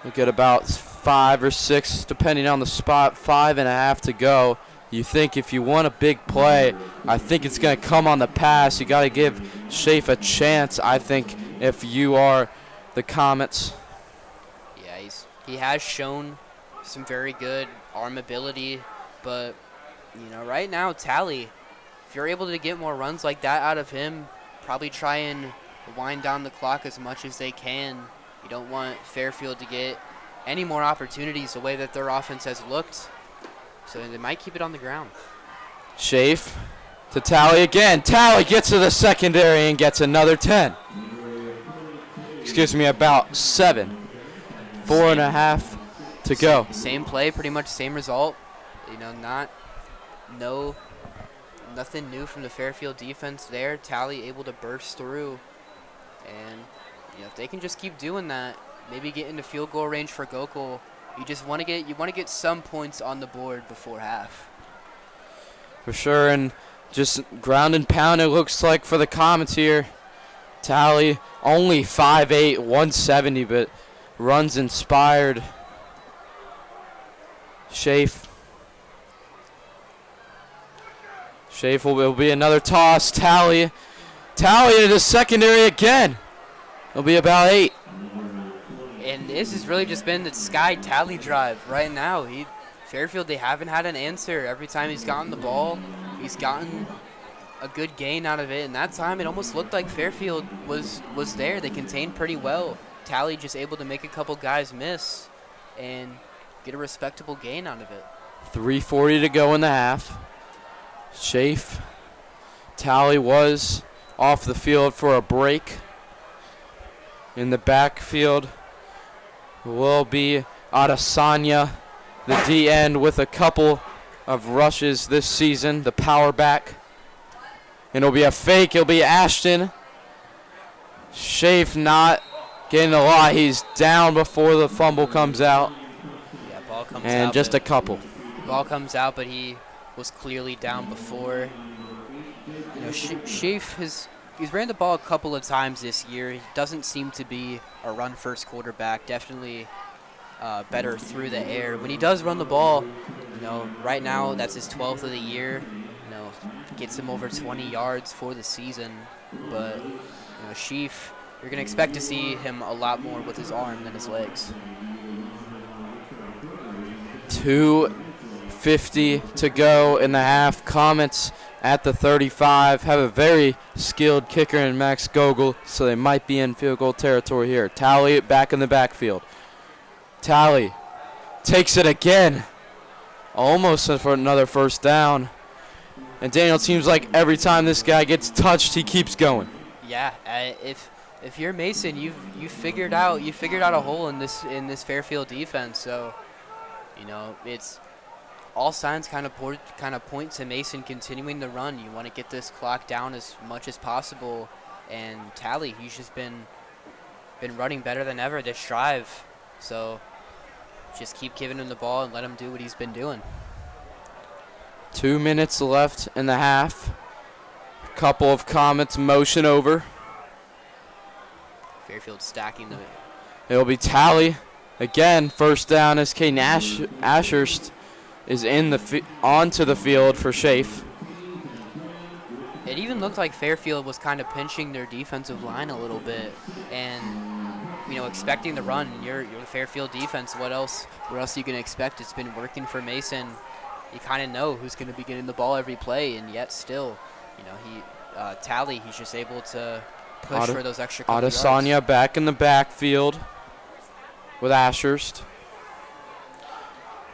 We'll get about 5 or 6, depending on the spot. 5.5 to go. You think if you want a big play, I think it's going to come on the pass. You got to give Schaaf a chance, I think, if you are the Comets. Yeah, he has shown some very good arm ability, but right now, Talley, if you're able to get more runs like that out of him, probably try and wind down the clock as much as they can. You don't want Fairfield to get any more opportunities the way that their offense has looked, so they might keep it on the ground. Schaaf to Talley again. Talley gets to the secondary and gets another 10. Excuse me, about 7. 4.5 to go. Same play, pretty much same result. Nothing new from the Fairfield defense there. Talley able to burst through, and if they can just keep doing that, maybe get into field goal range for Gokul. You want to get some points on the board before half. For sure, and just ground and pound it looks like for the Comets here. Talley only 5'8", 170, but runs inspired. Schaaf will be another toss. Talley into the secondary again. It'll be about 8. And this has really just been the Sky Talley drive right now. Fairfield, they haven't had an answer. Every time he's gotten the ball, he's gotten a good gain out of it. And that time, it almost looked like Fairfield was there. They contained pretty well. Talley just able to make a couple guys miss and get a respectable gain out of it. 3:40 to go in the half. Talley was off the field for a break. In the backfield will be Adesanya, the D end with a couple of rushes this season, the power back. And it'll be a fake. It'll be Ashton. Shafe not getting a lot. He's down before the fumble comes out. Yeah, ball comes out. And just a couple. Ball comes out, but he was clearly down before. You know, Shafe he's ran the ball a couple of times this year. He doesn't seem to be a run-first quarterback. Definitely better through the air. When he does run the ball, you know, right now that's his 12th of the year. You know, gets him over 20 yards for the season. But you know, Sheaf, you're gonna expect to see him a lot more with his arm than his legs. 2:50 to go in the half. Comets at the 35 have a very skilled kicker in Max Gogol, so they might be in field goal territory here. Tally back in the backfield. Tally takes it again, almost for another first down. And Daniel, it seems like every time this guy gets touched, he keeps going. Yeah, if you're Mason, you figured out a hole in this Fairfield defense. So, you know, it's all signs kind of point to Mason continuing the run. You want to get this clock down as much as possible. And Tally, he's just been running better than ever this drive. So just keep giving him the ball and let him do what he's been doing. 2 minutes left in the half. Couple of Comets motion over. Fairfield stacking them. It'll be Tally again. First down as Caden Ashurst is onto the field for Shafe. It even looked like Fairfield was kind of pinching their defensive line a little bit, and you know, expecting the run. You're the Fairfield defense. What else are you gonna expect? It's been working for Mason. You kind of know who's gonna be getting the ball every play, and yet still, you know, Tally, he's just able to push for those extra couple yards. Adesanya back in the backfield with Ashurst.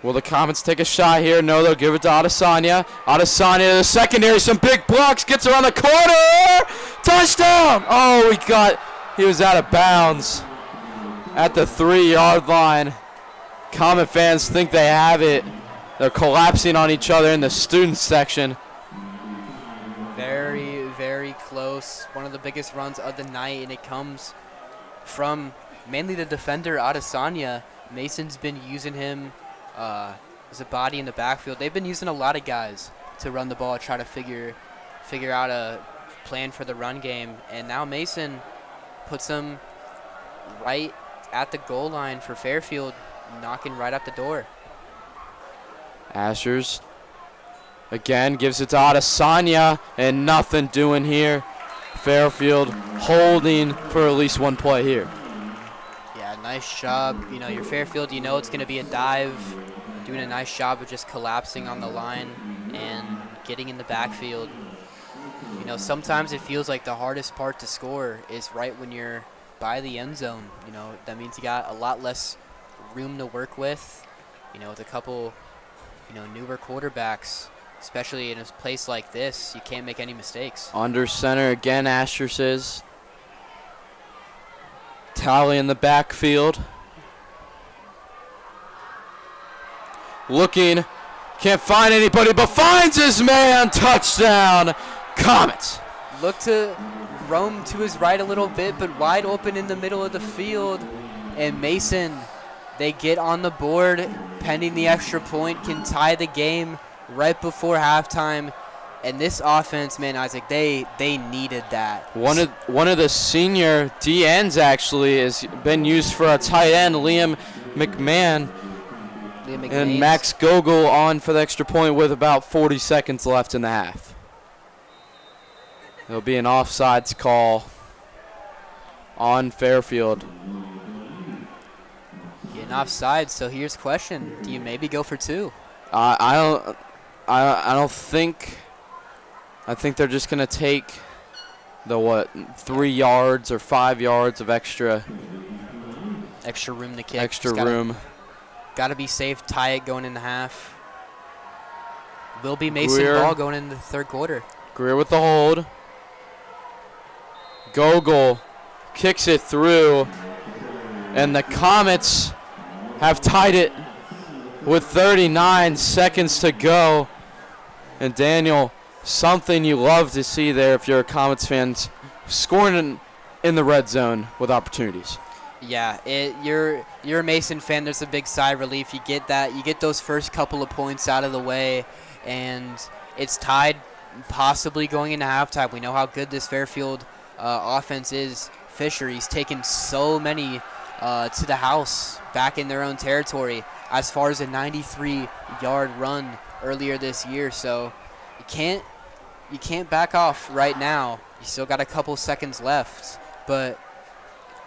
Will the Comets take a shot here? No, they'll give it to Adesanya. Adesanya to the secondary, some big blocks, gets around the corner! Touchdown! Oh, he was out of bounds at the 3-yard line. Comet fans think they have it. They're collapsing on each other in the student section. Very, very close. One of the biggest runs of the night, and it comes from mainly the defender, Adesanya. Mason's been using him as a body in the backfield. They've been using a lot of guys to run the ball, try to figure out a plan for the run game. And now Mason puts them right at the goal line for Fairfield, knocking right out the door. Ashers again gives it to Adesanya, and nothing doing here. Fairfield holding for at least one play here. Yeah, nice job. You know, your Fairfield, you know it's going to be a dive. Doing a nice job of just collapsing on the line and getting in the backfield. You know, sometimes it feels like the hardest part to score is right when you're by the end zone. You know, that means you got a lot less room to work with. You know, with a couple, you know, newer quarterbacks, especially in a place like this, you can't make any mistakes. Under center again, Asher says. Tally in the backfield. Looking, can't find anybody, but finds his man. Touchdown, Comets. Look to roam to his right a little bit, but wide open in the middle of the field. And Mason, they get on the board, pending the extra point, can tie the game right before halftime. And this offense, man, Isaac, they needed that. One of the senior D ends actually has been used for a tight end, Liam McMahon. And Max Gogol on for the extra point with about 40 seconds left in the half. There'll be an offsides call on Fairfield. Getting offsides, so here's the question. Do you maybe go for two? I don't think. I think they're just going to take the 3 yards or 5 yards of extra room to kick. Extra room. Got to be safe, tie it going in the half. Will be Mason ball going in the third quarter. Greer with the hold. Gogol kicks it through, and the Comets have tied it with 39 seconds to go. And Daniel, something you love to see there if you're a Comets fan, scoring in the red zone with opportunities. Yeah, you're a Mason fan. There's a big sigh of relief. You get that. You get those first couple of points out of the way, and it's tied, possibly going into halftime. We know how good this Fairfield offense is. Fisher, he's taken so many to the house back in their own territory, as far as a 93-yard run earlier this year. So you can't back off right now. You still got a couple seconds left, but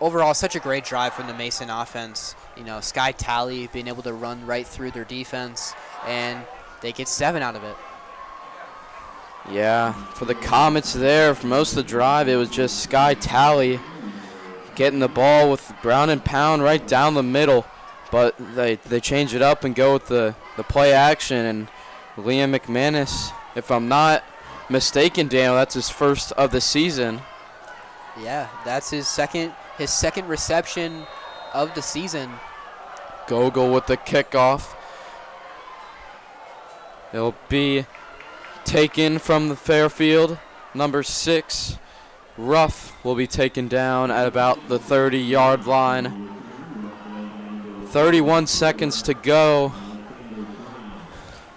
overall, such a great drive from the Mason offense. You know, Sky Talley being able to run right through their defense, and they get 7 out of it. Yeah, for the Comets there, for most of the drive, it was just Sky Talley getting the ball with Brown and Pound right down the middle. But they change it up and go with the play action. And Liam McManus, if I'm not mistaken, Daniel, that's his first of the season. Yeah, that's his second reception of the season. Gogol with the kickoff. It'll be taken from the Fairfield. Number 6, Ruff, will be taken down at about the 30-yard line. 31 seconds to go.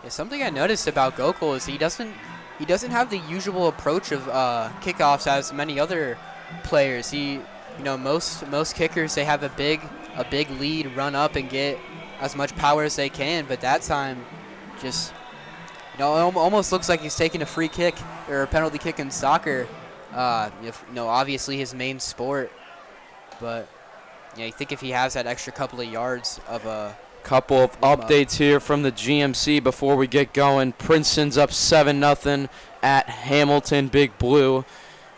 Yeah, something I noticed about Gogol is he doesn't have the usual approach of kickoffs as many other players. Most kickers, they have a big lead, run up and get as much power as they can, but that time just it almost looks like he's taking a free kick or a penalty kick in soccer. Obviously his main sport, but you think if he has that extra couple of yards of a couple of updates here from the GMC before we get going. Princeton's up 7-0 at Hamilton Big Blue,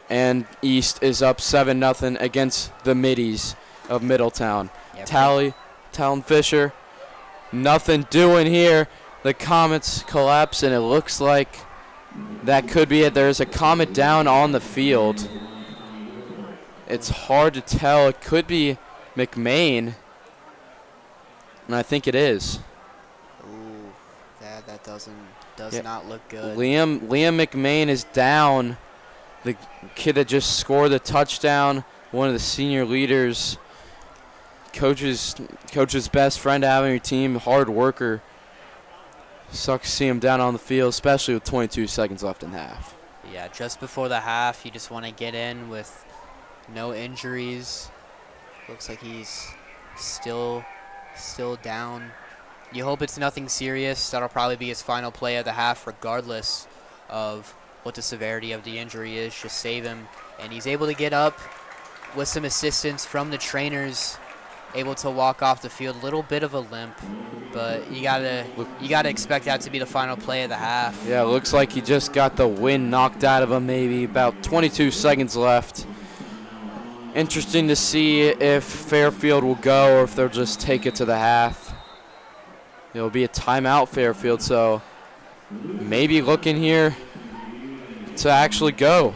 and East is up 7-0 against the Middies of Middletown. Yep. Talon Fisher, nothing doing here. The Comets collapse, and it looks like that could be it. There's a Comet down on the field. It's hard to tell. It could be McMain, and I think it is. Ooh, that does not look good. Liam McMain is down. The kid that just scored the touchdown, one of the senior leaders, coach's best friend to have on your team, hard worker. Sucks to see him down on the field, especially with 22 seconds left in half. Yeah, just before the half, you just want to get in with no injuries. Looks like he's still down. You hope it's nothing serious. That'll probably be his final play of the half, regardless of what the severity of the injury is. Just save him. And he's able to get up with some assistance from the trainers, able to walk off the field. A little bit of a limp, but you gotta expect that to be the final play of the half. Yeah, it looks like he just got the wind knocked out of him, maybe. About 22 seconds left. Interesting to see if Fairfield will go or if they'll just take it to the half. It'll be a timeout, Fairfield, so maybe looking here to actually go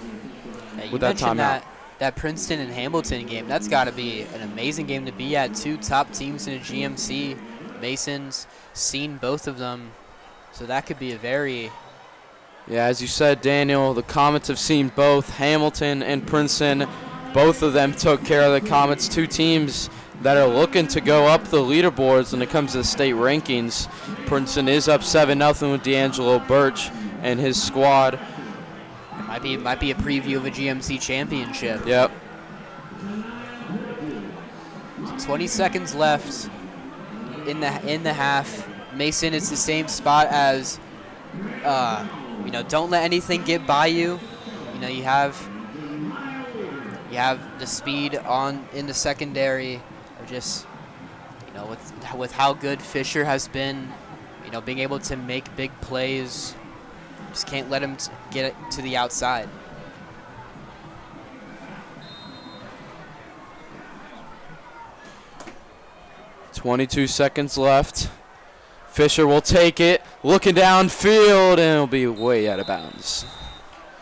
with that timeout. That Princeton and Hamilton game, that's got to be an amazing game to be at. 2 top teams in a GMC. Mason's seen both of them, so that could be a very... Yeah, as you said, Daniel, the Comets have seen both Hamilton and Princeton. Both of them took care of the Comets, 2 teams that are looking to go up the leaderboards when it comes to the state rankings. Princeton is up 7-0 with D'Angelo Birch and his squad. Might be a preview of a GMC championship. Yep. 20 seconds left in the half. Mason is the same spot as, don't let anything get by you. You have the speed in the secondary, or just, with how good Fisher has been, being able to make big plays. Just can't let him get it to the outside. .22 seconds left. Fisher will take it, looking downfield, and it'll be way out of bounds.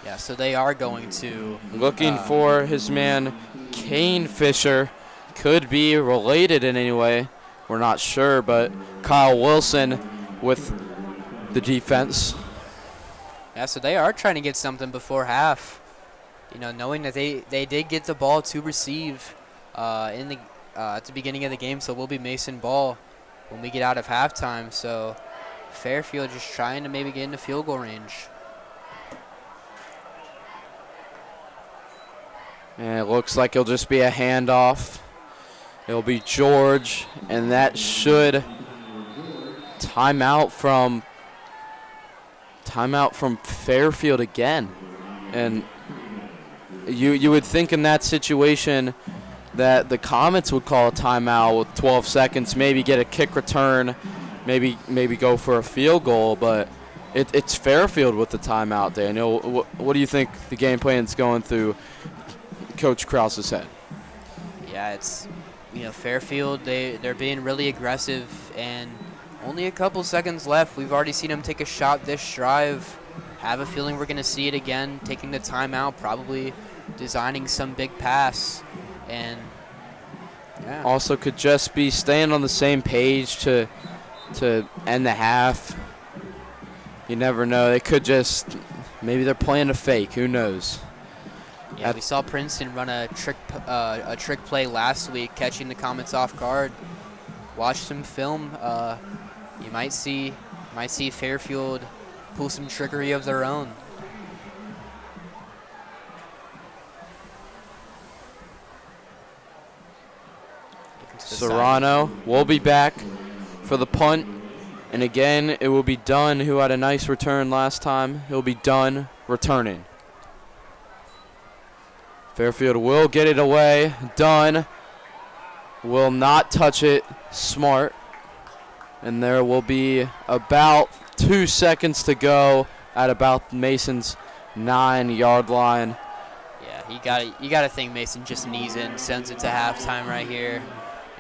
Yeah, so they are going to Looking for his man, Kane Fisher. Could be related in any way. We're not sure, but Kyle Wilson with the defense. Yeah, so they are trying to get something before half. You know, knowing that they did get the ball to receive at the beginning of the game, so we'll be Mason ball when we get out of halftime. So Fairfield just trying to maybe get into field goal range. And it looks like it'll just be a handoff. It'll be George, and that should timeout from Fairfield again. And you would think in that situation that the Comets would call a timeout with 12 seconds, maybe get a kick return, maybe go for a field goal, but it's Fairfield with the timeout, Daniel. What do you think the game plan's going through Coach Krause's head? Yeah, it's, you know, Fairfield, they're being really aggressive, and only a couple seconds left. We've already seen them take a shot this drive. Have a feeling we're going to see it again, taking the timeout, probably designing some big pass. And yeah. Also could just be staying on the same page to end the half. You never know. They could just, maybe they're playing a fake. Who knows? Yeah, we saw Princeton run a trick play last week, catching the Comets off guard. Watch some film. You might see Fairfield pull some trickery of their own. Serrano will be back for the punt. And again, it will be Dunn, who had a nice return last time. He'll be Dunn returning. Fairfield will get it away. Dunn will not touch it. Smart. And there will be about 2 seconds to go at about Mason's 9-yard line. Yeah, you got to think Mason just knees in, sends it to halftime right here.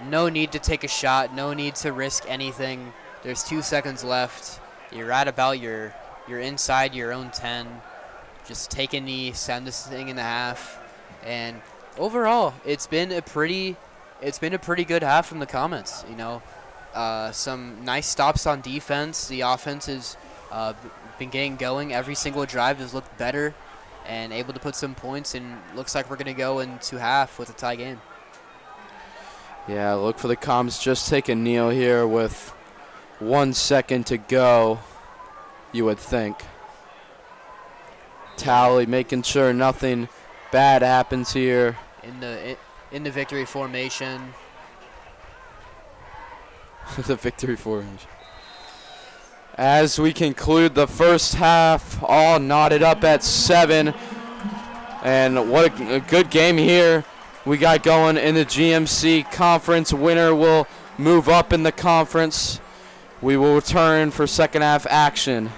No need to take a shot. No need to risk anything. There's 2 seconds left. You're at about you're inside your own 10. Just take a knee, send this thing in the half. And overall, it's been a pretty good half from the Comets. You know, some nice stops on defense. The offense has been getting going. Every single drive has looked better and able to put some points. And looks like we're going to go into half with a tie game. Yeah, look for the Comets. Just take a kneel here with 1 second to go, you would think. Tally making sure nothing bad happens here. In the victory formation. The victory formation. As we conclude the first half, all knotted up at 7. And what a good game here we got going in the GMC conference. Winner will move up in the conference. We will return for second half action.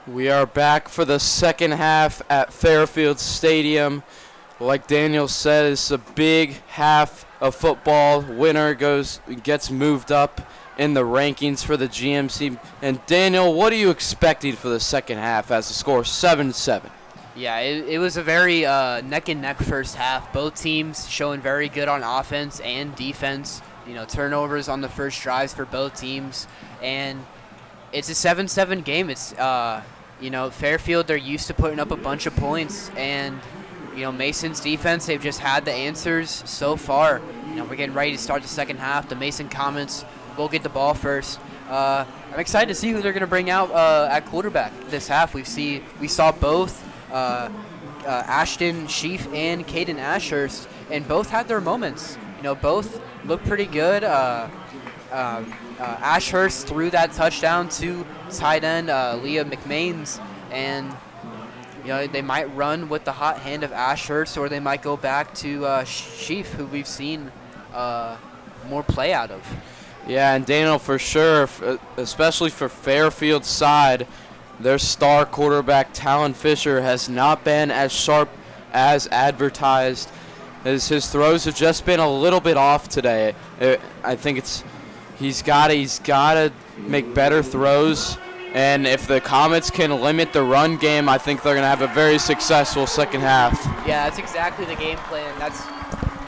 We are back for the second half at Fairfield Stadium. Like Daniel said, it's a big half of football. Winner gets moved up in the rankings for the GMC. And Daniel, what are you expecting for the second half as the score 7-7? Yeah, it was a very neck-and-neck first half. Both teams showing very good on offense and defense. Turnovers on the first drives for both teams. And it's a 7-7 game. It's, Fairfield, they're used to putting up a bunch of points. And, Mason's defense, they've just had the answers so far. We're getting ready to start the second half. The Mason Comets will get the ball first. I'm excited to see who they're going to bring out at quarterback this half. We saw both Ashton Sheaf and Caden Ashurst, and both had their moments. Both looked pretty good. Ashurst threw that touchdown to tight end Leah McMains, and they might run with the hot hand of Ashurst, or they might go back to Sheaf, who we've seen more play out of. Yeah, and Daniel, for sure, especially for Fairfield's side, their star quarterback, Talon Fisher, has not been as sharp as advertised. His throws have just been a little bit off today. I think he's got to make better throws, and if the Comets can limit the run game, I think they're going to have a very successful second half. Yeah, that's exactly the game plan. That's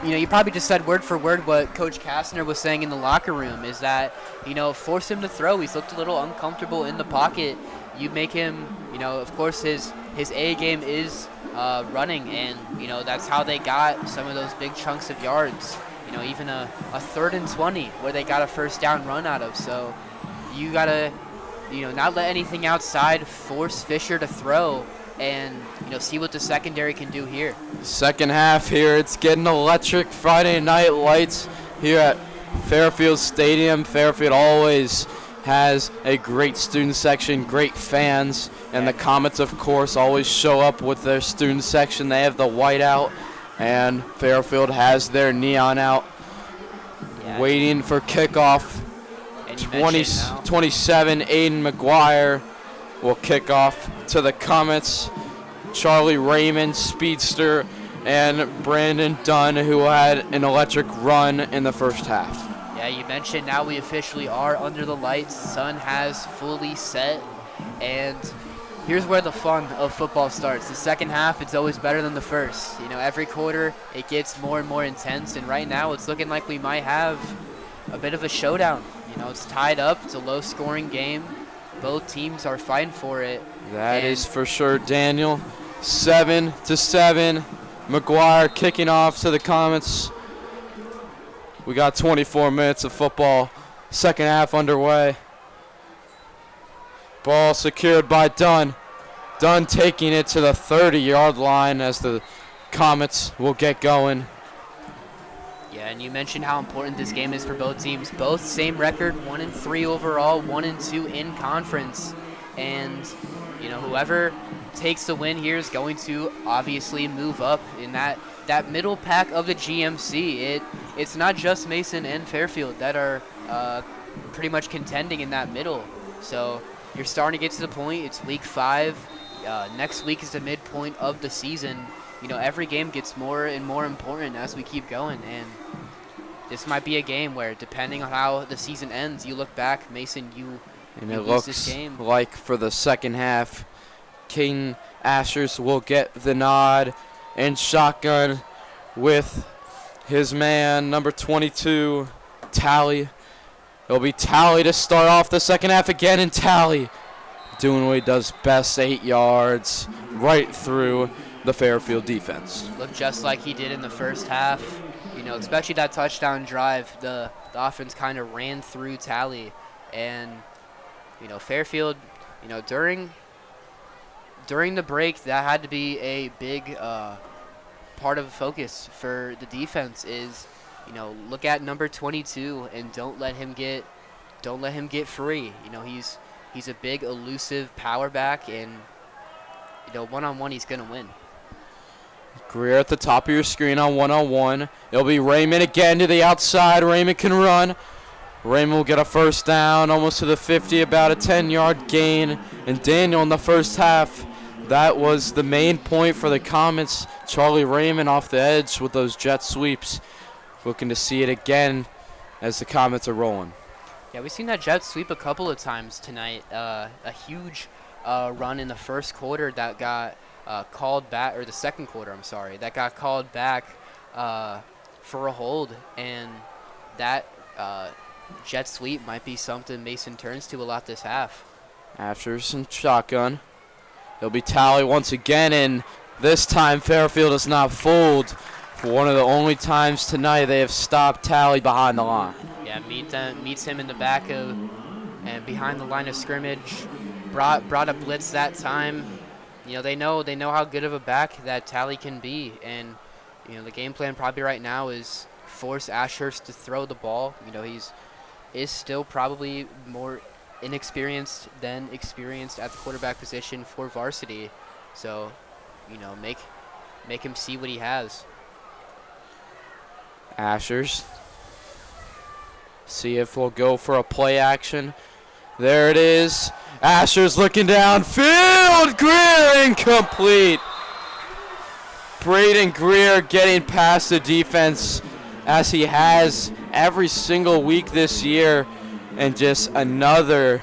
you probably just said word for word what Coach Kastner was saying in the locker room, is that force him to throw. He's looked a little uncomfortable in the pocket. You make him, of course his A game is running, and that's how they got some of those big chunks of yards. Even a 3rd and 20 where they got a first down run out of. So you gotta not let anything outside, force Fisher to throw, and see what the secondary can do here. Second half here, it's getting electric. Friday night lights here at Fairfield Stadium. Fairfield always has a great student section, great fans, and the Comets, of course, always show up with their student section. They have the white out, and Fairfield has their neon out, waiting for kickoff. 27, Aiden McGuire will kick off to the Comets. Charlie Raymond, speedster, and Brandon Dunn, who had an electric run in the first half. Yeah, you mentioned now we officially are under the lights. Sun has fully set, and here's where the fun of football starts. The second half, it's always better than the first. Every quarter it gets more and more intense, and right now it's looking like we might have a bit of a showdown. It's tied up. It's a low-scoring game. Both teams are fighting for it. That is for sure, Daniel. 7-7. McGuire kicking off to the Comets. We got 24 minutes of football. Second half underway. Ball secured by Dunn. Dunn taking it to the 30-yard line as the Comets will get going. Yeah, and you mentioned how important this game is for both teams. Both same record, 1-3 overall, 1-2 in conference. And, whoever takes the win here is going to obviously move up in that middle pack of the GMC. It's not just Mason and Fairfield that are pretty much contending in that middle. So you're starting to get to the point. It's week 5. Next week is the midpoint of the season. Every game gets more and more important as we keep going, and this might be a game where, depending on how the season ends, you look back, Mason, you lose this game. Like for the second half, Caden Ashers will get the nod and shotgun with his man, number 22, Tally. It'll be Tally to start off the second half again, and Tally doing what he does best, 8 yards right through the Fairfield defense. Looked just like he did in the first half. Especially that touchdown drive, the offense kind of ran through Tally. And, Fairfield, during the break, that had to be a big part of focus for the defense is, look at number 22 and don't let him get free. He's a big, elusive power back, and, one-on-one he's going to win. Greer at the top of your screen on one-on-one. It'll be Raymond again to the outside. Raymond can run. Raymond will get a first down, almost to the 50, about a 10-yard gain. And Daniel in the first half, that was the main point for the Comets. Charlie Raymond off the edge with those jet sweeps. Looking to see it again as the Comets are rolling. Yeah, we've seen that jet sweep a couple of times tonight. A huge run in the first quarter that got called back, or the second quarter, I'm sorry, that got called back for a hold. And that jet sweep might be something Mason turns to a lot this half. Ashers and shotgun. It'll be Talley once again, and this time Fairfield is not fooled. For one of the only times tonight they have stopped Talley behind the line. Yeah, meets him in the back of and behind the line of scrimmage. Brought a blitz that time. You know, they know how good of a back that Talley can be, and you know the game plan probably right now is force Ashurst to throw the ball. You know, is still probably more inexperienced than experienced at the quarterback position for varsity. So, you know, make him see what he has. Ashers. See if we'll go for a play action. There it is. Ashers looking downfield. Greer incomplete. Braden Greer getting past the defense as he has every single week this year, and just another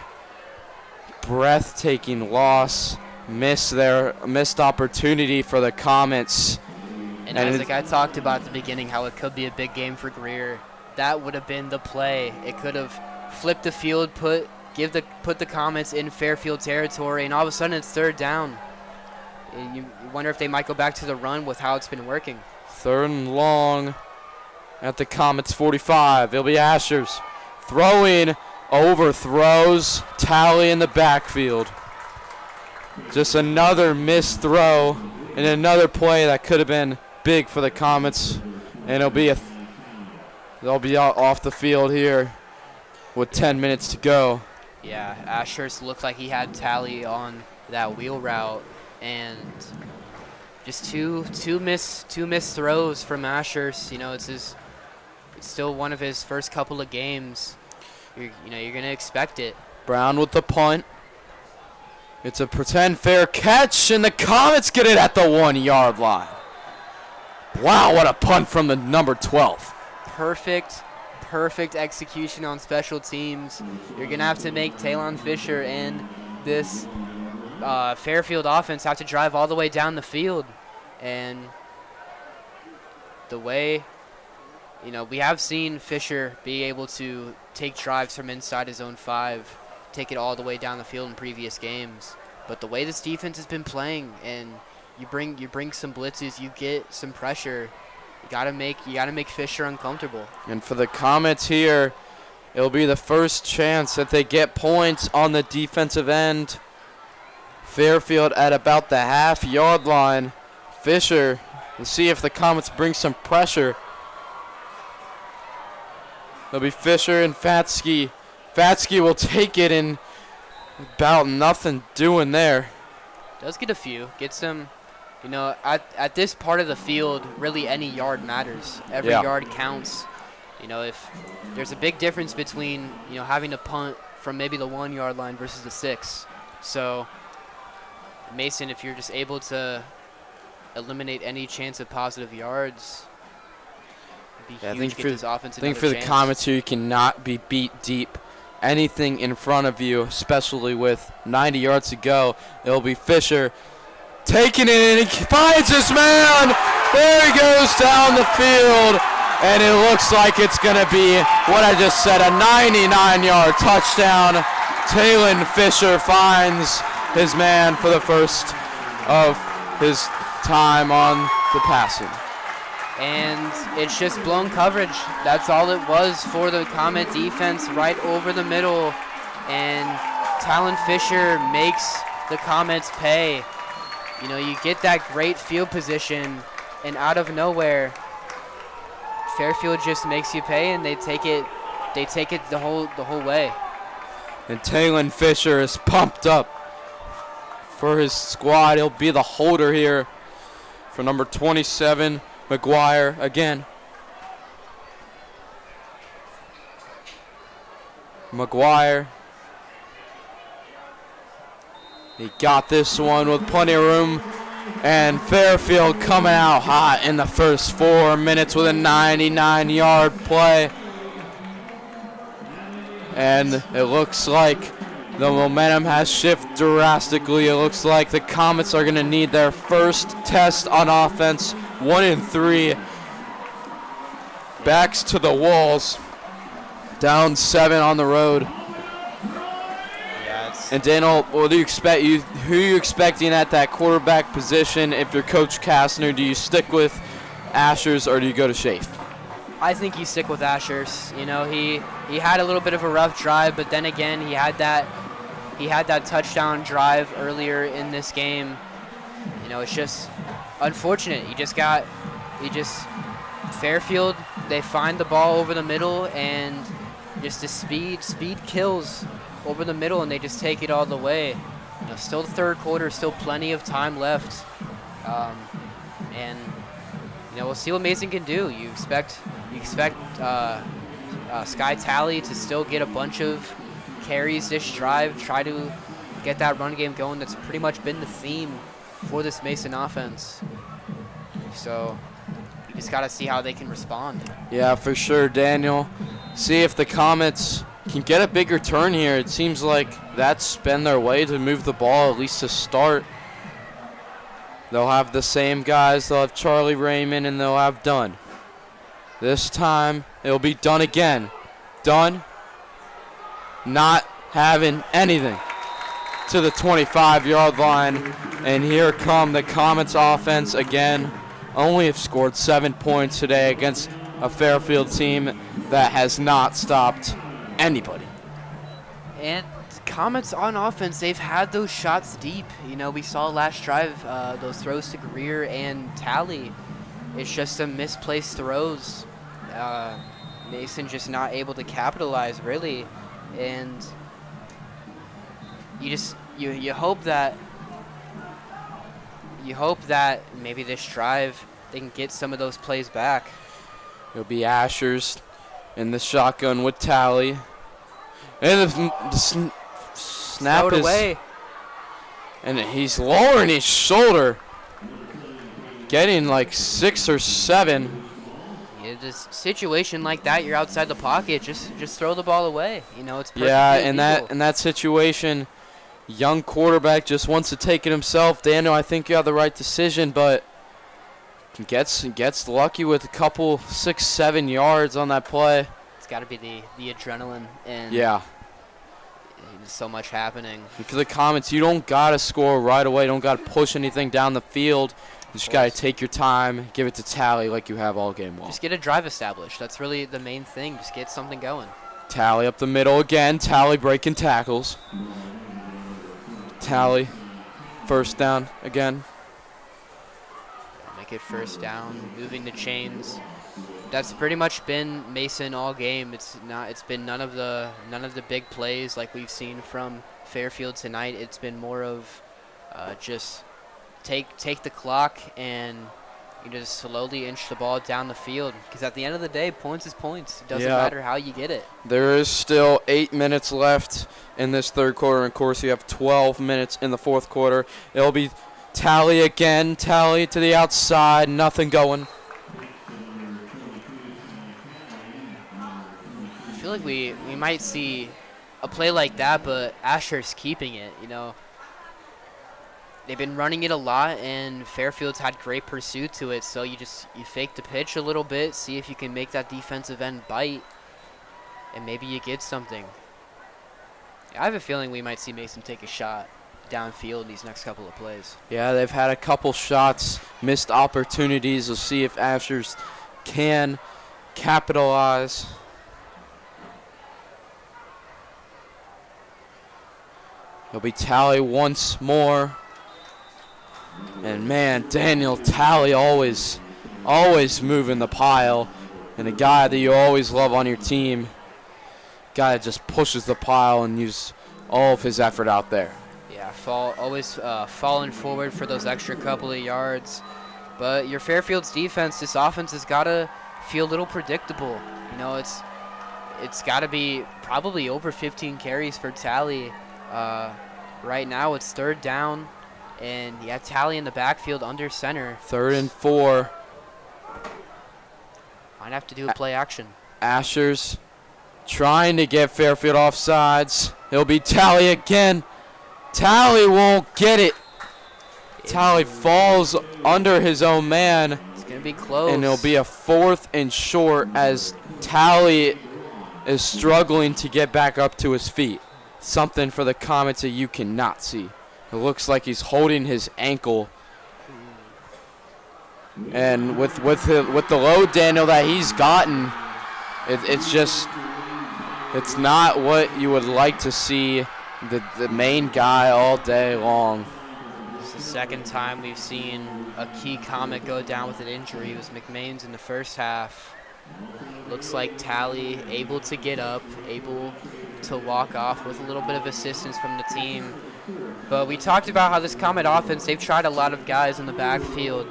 breathtaking loss. Missed opportunity for the Comets. And as like I talked about at the beginning, how it could be a big game for Greer. That would have been the play. It could have flipped the field, put the Comets in Fairfield territory, and all of a sudden it's third down. You wonder if they might go back to the run with how it's been working. Third and long at the Comets 45. It'll be Ashers throwing, overthrows Talley in the backfield. Just another missed throw and another play that could have been big for the Comets, and they'll be out off the field here with 10 minutes to go. Yeah, Ashurst looked like he had Talley on that wheel route, and just two missed throws from Ashurst. You know, it's still one of his first couple of games. You're gonna expect it. Brown with the punt. It's a pretend fair catch, and the Comets get it at the 1-yard line. Wow, what a punt from the number 12. Perfect execution on special teams. You're going to have to make Talon Fisher and this Fairfield offense have to drive all the way down the field. And the way, you know, we have seen Fisher be able to take drives from inside his own 5, take it all the way down the field in previous games. But the way this defense has been playing, and you bring some blitzes, you get some pressure, you gotta make Fisher uncomfortable. And for the Comets here, it'll be the first chance that they get points on the defensive end. Fairfield at about the half-yard line. Fisher, we'll see if the Comets bring some pressure. It'll be Fisher and Fatsky. Fatsky will take it, and about nothing doing there. Does get a few. Gets some, you know, at this part of the field, really any yard matters. Every yard counts. You know, if there's a big difference between, you know, having to punt from maybe the 1-yard line versus the 6. So, Mason, if you're just able to eliminate any chance of positive yards, it'd be huge to get this offense another chance. I think for the Comets here, you cannot be beat deep. Anything in front of you, especially with 90 yards to go, it'll be Fisher taking it, and he finds his man. There he goes down the field, and it looks like it's going to be what I just said, a 99-yard touchdown. Talon Fisher finds his man for the first of his time on the passing. And it's just blown coverage. That's all it was for the Comet defense, right over the middle. And Talon Fisher makes the Comets pay. You know, you get that great field position, and out of nowhere, Fairfield just makes you pay, and they take it the whole way. And Talon Fisher is pumped up for his squad. He'll be the holder here for number 27. McGuire again. McGuire. He got this one with plenty of room. And Fairfield coming out hot in the first 4 minutes with a 99-yard play. And it looks like the momentum has shifted drastically. It looks like the Comets are going to need their first test on offense. 1-3. Backs to the walls. Down 7 on the road. And Daniel, what do you expect? Who are you expecting at that quarterback position? If you're Coach Kastner, do you stick with Ashers or do you go to Schaaf? I think you stick with Ashers. You know, he had a little bit of a rough drive, but then again, he had that touchdown drive earlier in this game. You know, it's just unfortunate. Fairfield, they find the ball over the middle, and just the speed kills over the middle, and they just take it all the way. You know, still the third quarter, still plenty of time left, and you know, we'll see what Mason can do. You expect Sky Talley to still get a bunch of carries this drive, try to get that run game going. That's pretty much been the theme for this Mason offense. So you just got to see how they can respond. Yeah, for sure, Daniel. See if the Comets can get a bigger turn here. It seems like that's been their way to move the ball, at least to start. They'll have the same guys. They'll have Charlie Raymond, and they'll have Dunn. This time, it'll be Dunn again. Dunn not having anything to the 25-yard line. And here come the Comets offense again. Only have scored 7 points today against a Fairfield team that has not stopped anybody. And Comets on offense, they've had those shots deep. You know, we saw last drive those throws to Greer and Talley. It's just some misplaced throws. Mason just not able to capitalize, really. And you hope that maybe this drive they can get some of those plays back. It'll be Ashers in the shotgun with Talley. And the snap is away. And he's lowering his shoulder, getting like 6 or 7. Yeah, this situation like that, you're outside the pocket, just throw the ball away. You know, it's perfectly yeah, legal. in that situation, young quarterback just wants to take it himself. Daniel, I think you have the right decision, but gets lucky with a couple 6-7 yards on that play. It's got to be the adrenaline and yeah. There's so much happening. And for the Comets, you don't got to score right away. You don't got to push anything down the field. You just got to take your time, give it to Talley like you have all game long. Just get a drive established. That's really the main thing. Just get something going. Talley up the middle again. Talley breaking tackles. Talley, first down again. Make it first down, moving the chains. That's pretty much been Mason all game. It's been none of the big plays like we've seen from Fairfield tonight. It's been more of just take the clock and you just slowly inch the ball down the field, because at the end of the day, points is points. It doesn't matter how you get it. There is still 8 minutes left in this third quarter. And of course, you have 12 minutes in the fourth quarter. It'll be Talley again. Talley to the outside. Nothing going. I feel like we might see a play like that, but Asher's keeping it, you know. They've been running it a lot, and Fairfield's had great pursuit to it, so you fake the pitch a little bit, see if you can make that defensive end bite, and maybe you get something. I have a feeling we might see Mason take a shot downfield in these next couple of plays. Yeah, they've had a couple shots, missed opportunities. We'll see if Ashers can capitalize. It'll be Talley once more. And man, Daniel Talley always moving the pile. And a guy that you always love on your team. Guy that just pushes the pile and uses all of his effort out there. Yeah, always falling forward for those extra couple of yards. But your Fairfield's defense, this offense has got to feel a little predictable. You know, it's got to be probably over 15 carries for Tally. Right now it's 3rd down, and you have Tally in the backfield under center. 3rd and 4. Might have to do a play action. Asher's trying to get Fairfield offsides. It'll be Tally again. Tally won't get it. Tally falls under his own man. It's going to be close. And it'll be a 4th and short as Tally is struggling to get back up to his feet. Something for the comments that you cannot see. It looks like he's holding his ankle. And with the load, Daniel, that he's gotten, it's not what you would like to see the main guy all day long. It's the 2nd time we've seen a key Comet go down with an injury. It was McMains in the first half. Looks like Tally able to get up, able to walk off with a little bit of assistance from the team. But we talked about how this Comet offense, they've tried a lot of guys in the backfield.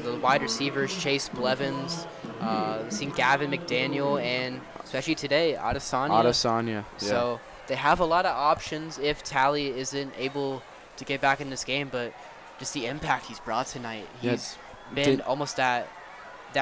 The wide receivers, Chase Blevins, we've seen Gavin McDaniel, and especially today, Adesanya. Yeah. So they have a lot of options if Tally isn't able to get back in this game, but just the impact he's brought tonight. He's been almost that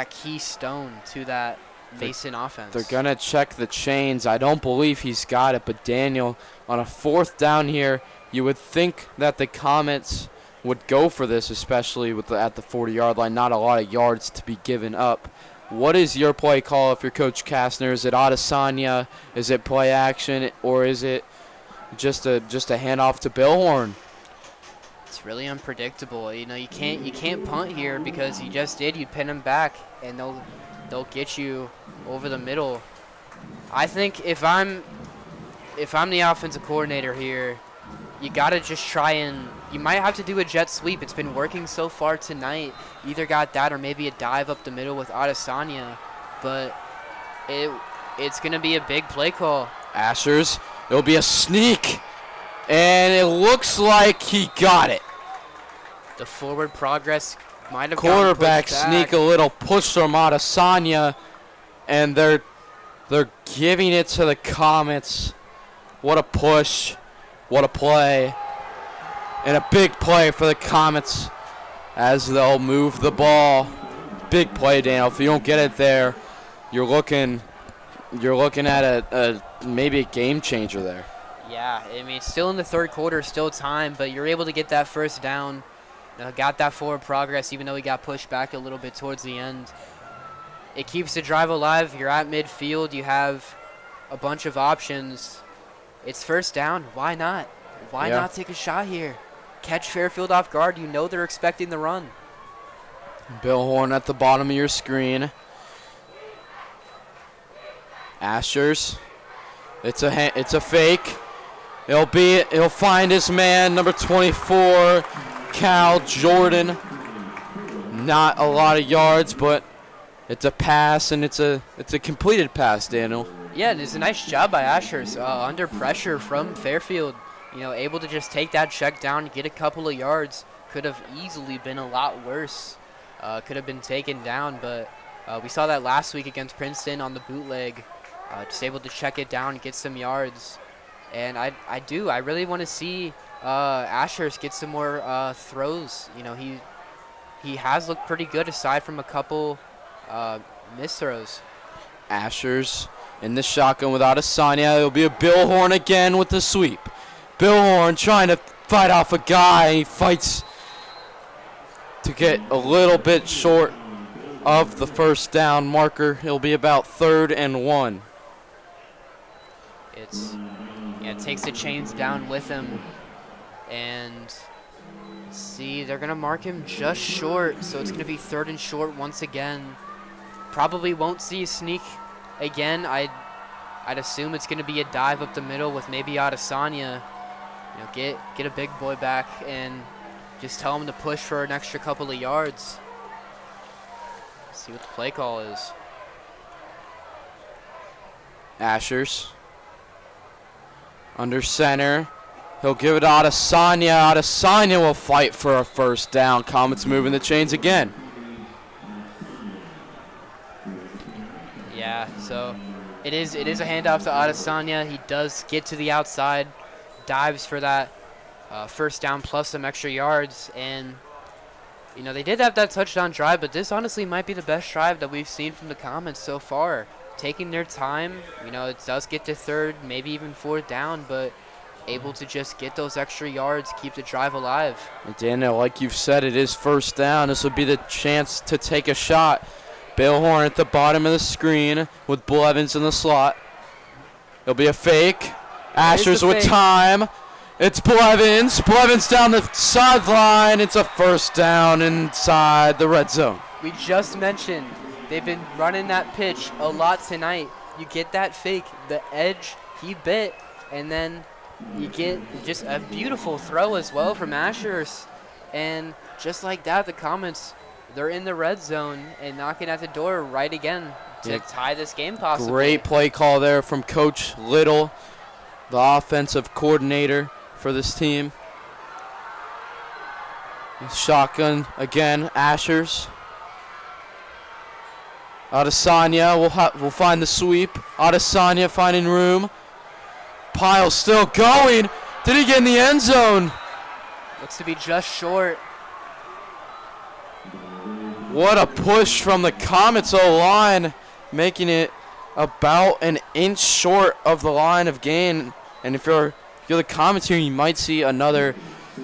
keystone to that Mason offense. They're going to check the chains. I don't believe he's got it, but Daniel, on a 4th down here, you would think that the Comets would go for this, especially at the 40-yard line. Not a lot of yards to be given up. What is your play call if you're Coach Kastner? Is it Adesanya? Is it play action? Or is it just a handoff to Billhorn? It's really unpredictable. You know, you can't punt here because you just did. You pin them back, and they'll get you over the middle. I think if I'm the offensive coordinator here, you gotta just try and you might have to do a jet sweep. It's been working so far tonight. Either got that or maybe a dive up the middle with Adesanya, but it's gonna be a big play call. Asher's, it'll be a sneak, and it looks like he got it. The forward progress might have quarterback gotten sneak, a little push from Adesanya, and they're giving it to the Comets. What a push. What a play. And a big play for the Comets as they'll move the ball. Big play, Daniel. If you don't get it there, you're looking at a maybe a game changer there. Yeah, I mean, it's still in the 3rd quarter, still time, but you're able to get that 1st down. Got that forward progress, even though he got pushed back a little bit towards the end. It keeps the drive alive. You're at midfield. You have a bunch of options. It's 1st down. Why not? Why not take a shot here? Catch Fairfield off guard. You know they're expecting the run. Billhorn at the bottom of your screen. Asher's. It's a fake. He'll find his man, number 24, Cal Jordan. Not a lot of yards, but it's a pass, and it's a completed pass, Daniel. Yeah, and it's a nice job by Asher's under pressure from Fairfield. You know, able to just take that check down, get a couple of yards. Could have easily been a lot worse. Could have been taken down, but we saw that last week against Princeton on the bootleg. Just able to check it down, get some yards. And I really want to see Asher's get some more throws. You know, he has looked pretty good aside from a couple missed throws. Asher's in the shotgun with Adesanya. It'll be a Billhorn again with the sweep. Billhorn trying to fight off a guy. He fights to get a little bit short of the 1st down marker. It'll be about 3rd and 1. It takes the chains down with him. And see, they're going to mark him just short. So it's going to be 3rd and short once again. Probably won't see a sneak again. I'd assume it's going to be a dive up the middle with maybe Adesanya. You know, get a big boy back and just tell him to push for an extra couple of yards. See what the play call is. Asher's under center. He'll give it to Adesanya. Adesanya will fight for a 1st down. Comets moving the chains again. Yeah, so It is a handoff to Adesanya. He does get to the outside, dives for that first down plus some extra yards, and they did have that touchdown drive, but this honestly might be the best drive that we've seen from the Comets so far. Taking their time, it does get to third, maybe even fourth down, but able to just get those extra yards, keep the drive alive. And Daniel, like you've said, it is first down. This would be the chance to take a shot. Bailhorn at the bottom of the screen with Blevins in the slot. It'll be a fake. Ashers with time. It's Blevins. Blevins down the sideline. It's a first down inside the red zone. We just mentioned they've been running that pitch a lot tonight. You get that fake, the edge, he bit, and then you get just a beautiful throw as well from Ashers. And just like that, the Comets, they're in the red zone and knocking at the door right again to tie this game possibly. Great play call there from Coach Little, the offensive coordinator for this team. Shotgun again, Ashers. Adesanya will find the sweep. Adesanya finding room. Pyle still going. Did he get in the end zone? Looks to be just short. What a push from the Comets O-line, making it about an inch short of the line of gain. And if you're the Comets here, you might see another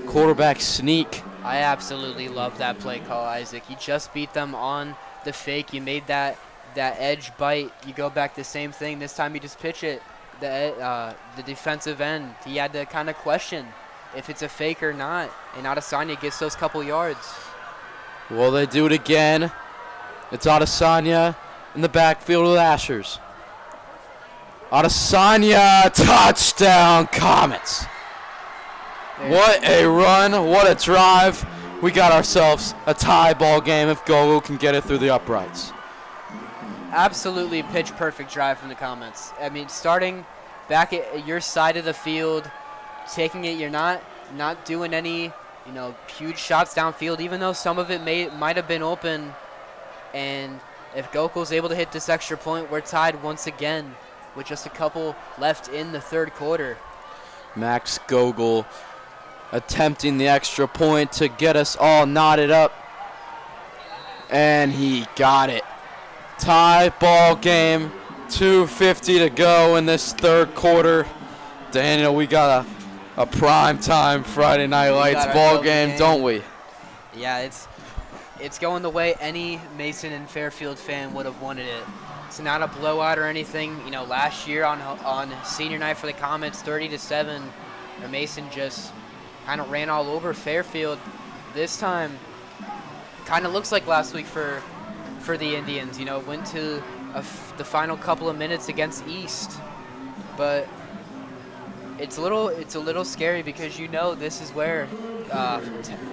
quarterback sneak. I absolutely love that play call, Isaac. You just beat them on the fake. You made that edge bite. You go back the same thing. This time you just pitch it. The defensive end, he had to kind of question if it's a fake or not. And Adesanya gets those couple yards. Will they do it again? It's Adesanya in the backfield with Ashers. Adesanya, touchdown, Comets. What a run, what a drive. We got ourselves a tie ball game if Gogo can get it through the uprights. Absolutely pitch perfect drive from the Comets. I mean, starting back at your side of the field, taking it, you're not doing any huge shots downfield, even though some of it might have been open. And if Gokul's able to hit this extra point, we're tied once again with just a couple left in the third quarter. Max Gogol attempting the extra point to get us all knotted up. And he got it. Tie ball game, 2:50 to go in this third quarter. Daniel, we got a prime time Friday Night Lights ball game, don't we? Yeah, it's going the way any Mason and Fairfield fan would have wanted it. It's not a blowout or anything. Last year on senior night for the Comets, 30-7, Mason just kind of ran all over Fairfield. This time, kind of looks like last week for the Indians. Went to the final couple of minutes against East, but it's a little scary because this is where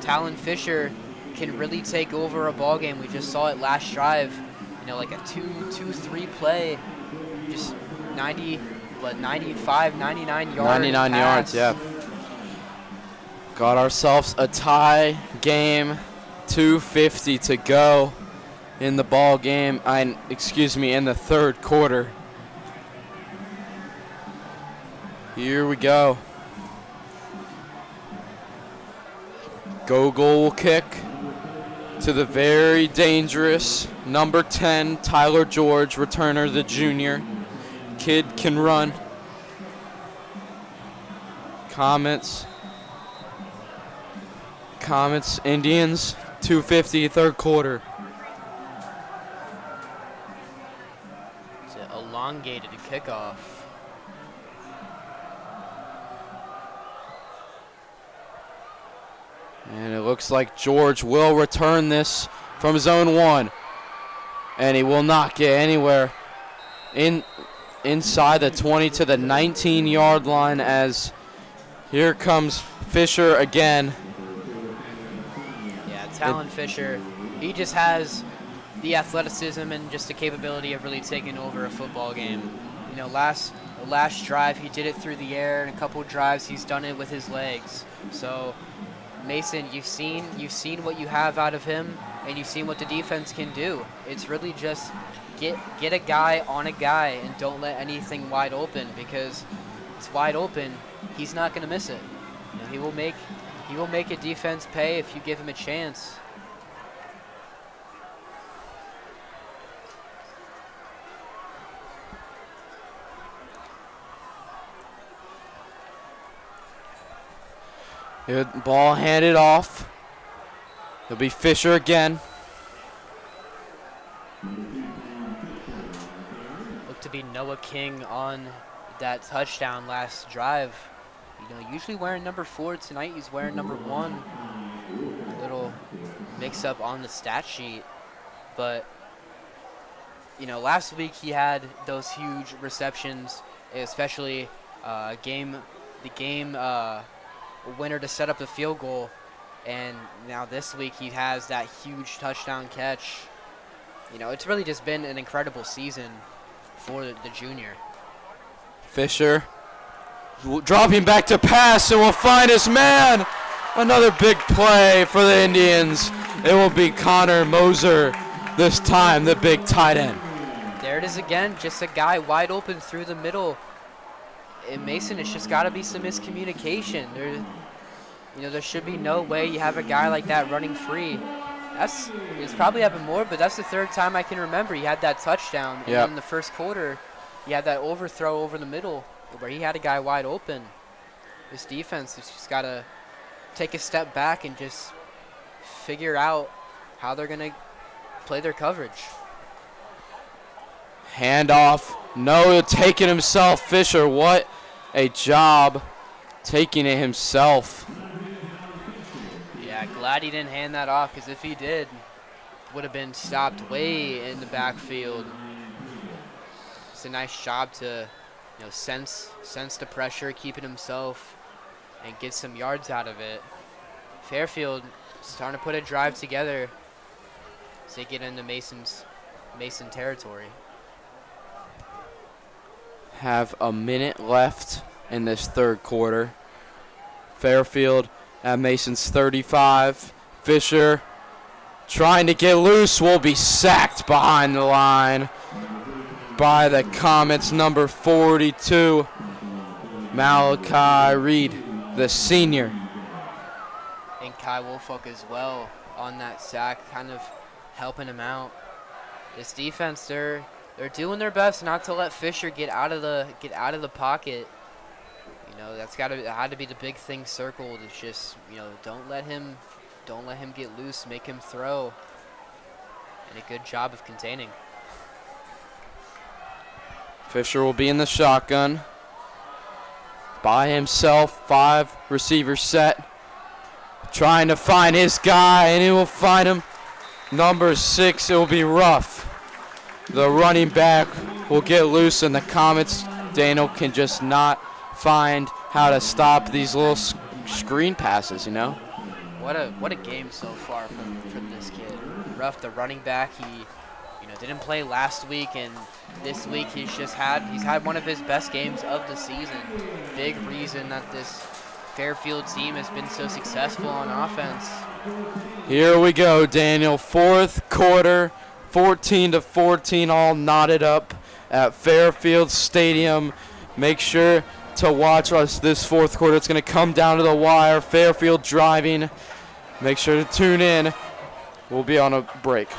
Talon Fisher can really take over a ball game. We just saw it last drive, like a 2-3 play, just 95, 99 yards. 99 yards, yeah. Got ourselves a tie game, 2:50 to go in the ball game. In the third quarter. Here we go. Gogol will kick to the very dangerous number 10, Tyler George, returner, the junior. Kid can run. Comets, Indians, 2:50, third quarter. It's an elongated kickoff. And it looks like George will return this from zone 1. And he will not get anywhere inside the 20 to the 19-yard line as here comes Fisher again. Yeah, Talon Fisher, he just has the athleticism and just the capability of really taking over a football game. Last drive he did it through the air, and a couple drives he's done it with his legs. So Mason, you've seen what you have out of him, and you've seen what the defense can do. It's really just get a guy on a guy and don't let anything wide open, because it's wide open. He's not going to miss it. You know, he will make a defense pay if you give him a chance. Good ball handed off. It'll be Fisher again. Looked to be Noah King on that touchdown last drive. You know, usually wearing number 4. Tonight he's wearing number 1. A little mix up on the stat sheet. But, you know, last week he had those huge receptions, especially the game winner to set up the field goal. And now this week he has that huge touchdown catch. You know, it's really just been an incredible season for the junior. Fisher dropping back to pass and will find his man. Another big play for the Indians. It will be Connor Moser this time, the big tight end. There it is again, just a guy wide open through the middle. In Mason, it's just got to be some miscommunication. There should be no way you have a guy like that running free. It's probably happened more, but that's the 3rd time I can remember he had that touchdown. Yep. And in the first quarter, he had that overthrow over the middle where he had a guy wide open. This defense has just got to take a step back and just figure out how they're going to play their coverage. Handoff. No, taking himself. Fisher, what a job taking it himself. Yeah, glad he didn't hand that off, because if he did, would have been stopped way in the backfield. It's a nice job to, sense the pressure, keep it himself, and get some yards out of it. Fairfield starting to put a drive together as they get into Mason territory. Have a minute left in this 3rd quarter. Fairfield at Mason's 35. Fisher trying to get loose, will be sacked behind the line by the Comets, number 42, Malachi Reed, the senior. And Kai Wolfolk as well on that sack, kind of helping him out. This defense, they're doing their best not to let Fisher get out of the pocket. You know, had to be the big thing circled. It's just, don't let him get loose, make him throw. And a good job of containing. Fisher will be in the shotgun by himself, 5 receiver set, trying to find his guy, and he will find him. Number 6, it will be Ruff. The running back will get loose, and the Comets, Daniel, can just not find how to stop these little screen passes, What a game so far from this kid. Ruff, the running back, he didn't play last week, and this week he's had one of his best games of the season. Big reason that this Fairfield team has been so successful on offense. Here we go, Daniel. 4th quarter, 14-14, all knotted up at Fairfield Stadium. Make sure to watch us this 4th quarter. It's going to come down to the wire. Fairfield driving. Make sure to tune in. We'll be on a break.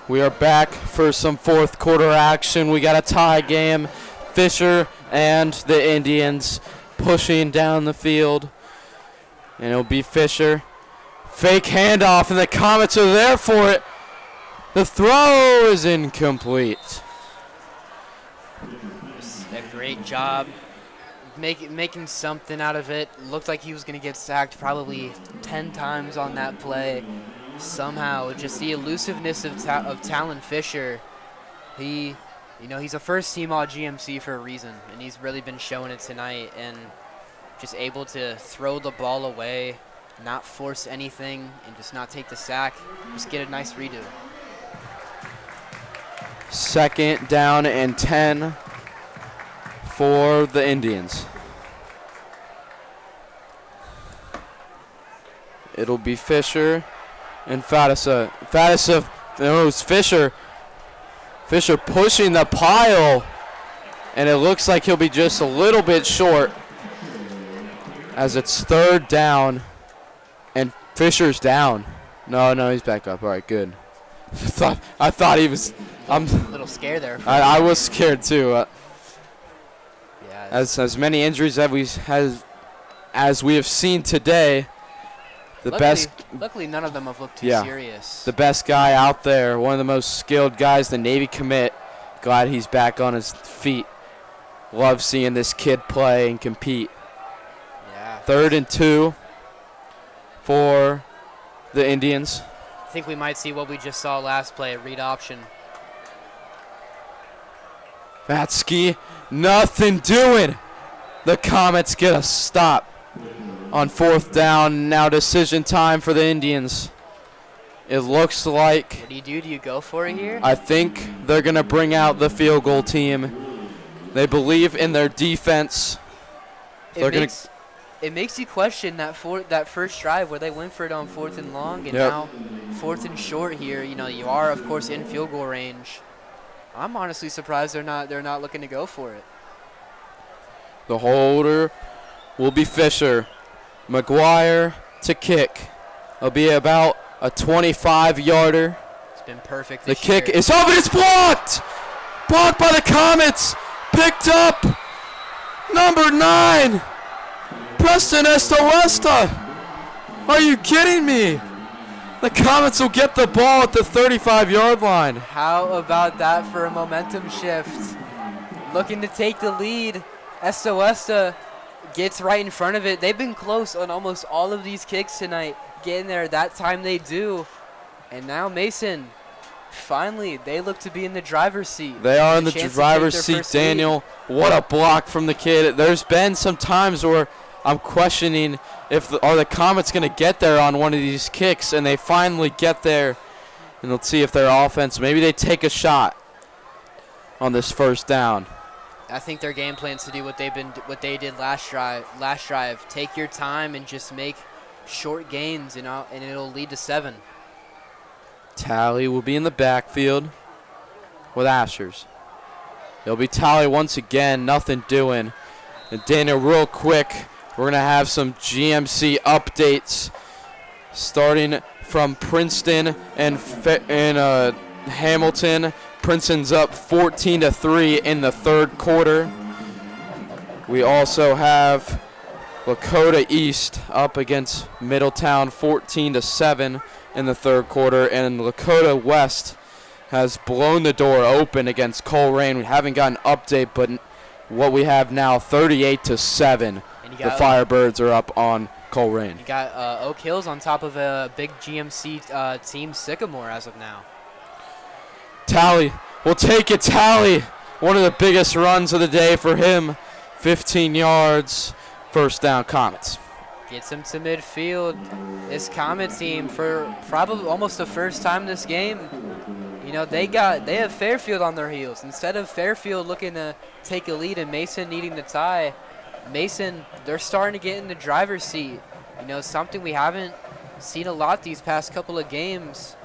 We are back for some fourth quarter action. We got a tie game. Fisher and the Indians pushing down the field. And it'll be Fisher. Fake handoff, and the Comets are there for it. The throw is incomplete. A great job making something out of it. Looked like he was going to get sacked probably 10 times on that play. Somehow, just the elusiveness of Talon Fisher. He's a first-team All-GMC for a reason, and he's really been showing it tonight. And just able to throw the ball away, not force anything, and just not take the sack. Just get a nice redo. 2nd down and 10 for the Indians. It'll be Fisher and Fadisa. It was Fisher. Fisher pushing the pile, and it looks like he'll be just a little bit short as it's 3rd down, and Fisher's down. No, he's back up. All right, good. I thought he was. I'm a little scared there. I was scared too. Yeah. As many injuries as we have seen today, luckily none of them have looked too serious. The best guy out there, one of the most skilled guys, the Navy commit. Glad he's back on his feet. Love seeing this kid play and compete. Yeah. 3rd and 2 for the Indians. I think we might see what we just saw last play, a read option. Vatsky, nothing doing. The Comets get a stop on 4th down. Now decision time for the Indians. It looks like. What do you do? Do you go for it here? I think they're going to bring out the field goal team. They believe in their defense. It makes you question that first drive where they went for it on 4th and long, and now 4th and short here. You are of course in field goal range. I'm honestly surprised they're not looking to go for it. The holder will be Fisher. McGuire to kick. It'll be about a 25-yarder. It's been perfect The this year. kick is up and it's blocked! Blocked by the Comets. Picked up. Number 9. Preston Estawesta. Are you kidding me? The Comets will get the ball at the 35-yard line. How about that for a momentum shift? Looking to take the lead. Estawesta gets right in front of it. They've been close on almost all of these kicks tonight. Getting there that time they do. And now Mason, finally, they look to be in the driver's seat. They are in the driver's seat, Daniel. What a block from the kid. There's been some times where I'm questioning are the Comets going to get there on one of these kicks, and they finally get there. And let's see if their offense, maybe they take a shot on this 1st down. I think their game plan is to do what they did last drive. Take your time and just make short gains, and it'll lead to 7. Tally will be in the backfield with Ashers. It'll be Tally once again, nothing doing. And Daniel, real quick, we're going to have some GMC updates starting from Princeton and Hamilton. Princeton's up 14-3 in the 3rd quarter. We also have Lakota East up against Middletown 14-7 in the 3rd quarter, and Lakota West has blown the door open against Coleraine. We haven't got an update, but what we have now, 38-7. The Firebirds are up on Coleraine. You got Oak Hills on top of a big GMC team, Sycamore, as of now. Tally will take it. Tally, one of the biggest runs of the day for him. 15 yards, 1st down, Comets. Gets him to midfield. This Comet team, for probably almost the first time this game, they have Fairfield on their heels. Instead of Fairfield looking to take a lead and Mason needing the tie, Mason, they're starting to get in the driver's seat. Something we haven't seen a lot these past couple of games.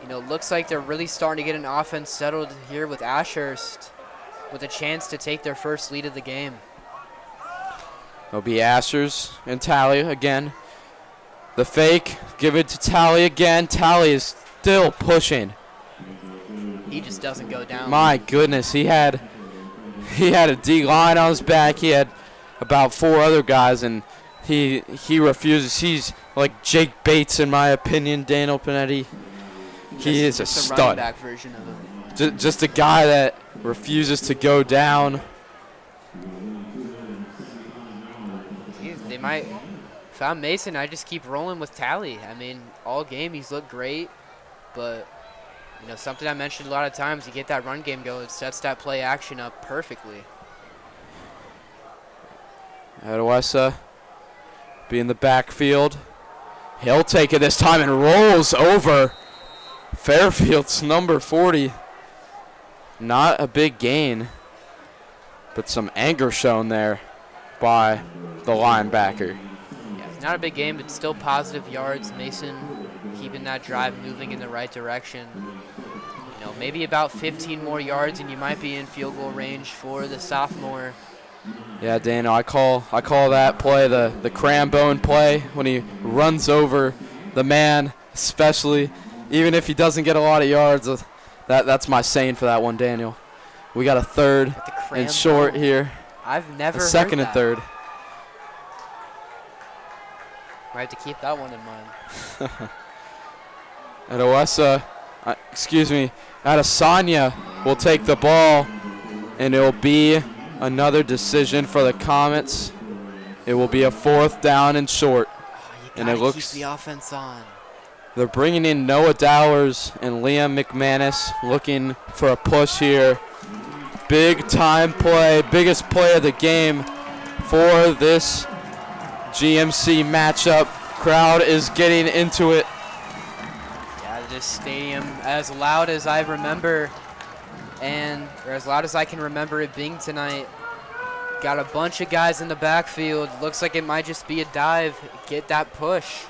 Looks like they're really starting to get an offense settled here with Ashurst, with a chance to take their first lead of the game. It'll be Ashers and Tally again. The fake, give it to Tally again. Tally is still pushing. he just doesn't go down. My goodness, he had a D line on his back. He had about 4 other guys, and he refuses. He's like Jake Bates, in my opinion, Daniel Panetti. He is a just stud. running back version of him. Just a guy that refuses to go down. They might. If I'm Mason, I just keep rolling with Tally. I mean, all game he's looked great, but something I mentioned a lot of times, you get that run game going, it sets that play action up perfectly. Adewesa be in the backfield. He'll take it this time and rolls over Fairfield's number 40. Not a big gain, but some anger shown there by the linebacker. Yeah, it's not a big game, but still positive yards. Mason keeping that drive moving in the right direction. Maybe about 15 more yards and you might be in field goal range for the sophomore. Yeah, Daniel, I call that play the Crambone play, when he runs over the man, especially even if he doesn't get a lot of yards. That's my saying for that one, Daniel. We got a third and short here. I've never heard second that. and third. Might have to keep that one in mind. Adesanya will take the ball, and it will be another decision for the Comets. It will be a 4th down and short. And it looks keep the offense on. They're bringing in Noah Dowers and Liam McManus, looking for a push here. Big time play, biggest play of the game for this GMC matchup. Crowd is getting into it. Yeah, this stadium, as loud as I remember, or as loud as I can remember it being tonight. Got a bunch of guys in the backfield. Looks like it might just be a dive. Get that push.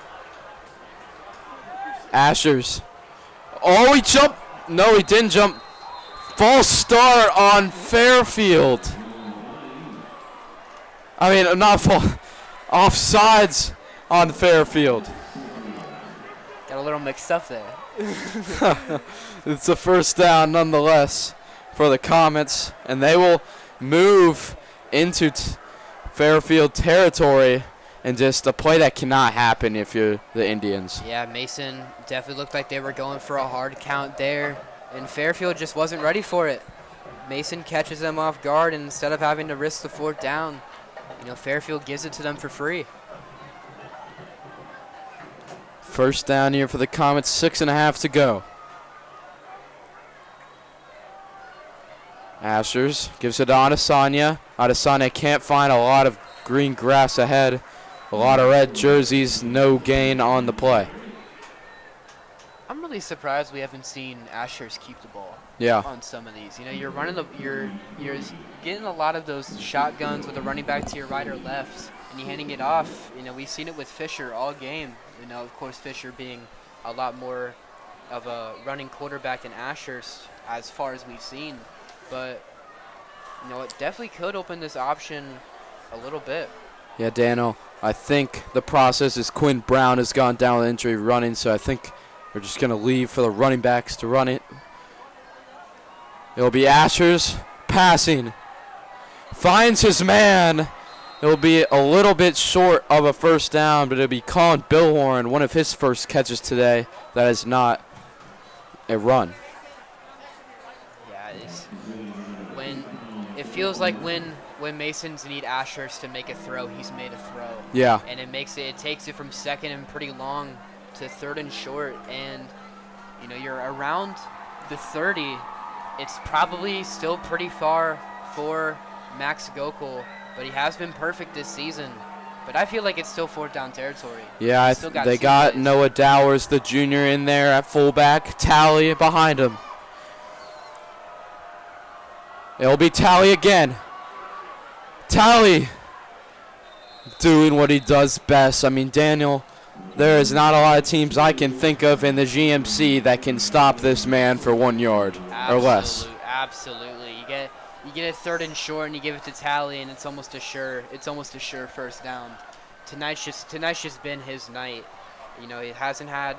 Ashers. Oh, he jumped. No, he didn't jump. False start on Fairfield. I mean, not full. Offsides on Fairfield. Got a little mixed up there. It's a 1st down nonetheless for the Comets, and they will move into Fairfield territory, and just a play that cannot happen if you're the Indians. Yeah, Mason definitely looked like they were going for a hard count there, and Fairfield just wasn't ready for it. Mason catches them off guard, and instead of having to risk the 4th down, Fairfield gives it to them for free. 1st down here for the Comets, 6.5 to go. Ashers gives it to Adesanya. Adesanya can't find a lot of green grass ahead. A lot of red jerseys, no gain on the play. I'm really surprised we haven't seen Ashers keep the ball. Yeah. On some of these, you're running you're getting a lot of those shotguns with a running back to your right or left, and you're handing it off. We've seen it with Fisher all game. Of course, Fisher being a lot more of a running quarterback than Ashers as far as we've seen, but it definitely could open this option a little bit. Yeah, Daniel, I think the process is Quinn Brown has gone down with injury running, so I think we're just going to leave for the running backs to run it. It'll be Ashers passing. Finds his man. It'll be a little bit short of a 1st down, but it'll be Colin Billhorn, one of his first catches today. That is not a run. Yeah, it feels like when Masons need Ashers to make a throw, he's made a throw. Yeah. And it takes it from 2nd and pretty long to 3rd and short, and you're around the 30. It's probably still pretty far for Max Gokul, but he has been perfect this season. But I feel like it's still 4th down territory. Yeah, they got Noah Dowers, the junior, in there at fullback. Tally behind him. It'll be Tally again. Tally doing what he does best. I mean, Daniel, there is not a lot of teams I can think of in the GMC that can stop this man for 1 yard or less. Absolutely. You get a 3rd and short and you give it to Tally, and it's almost a sure 1st down. Tonight's just been his night. He hasn't had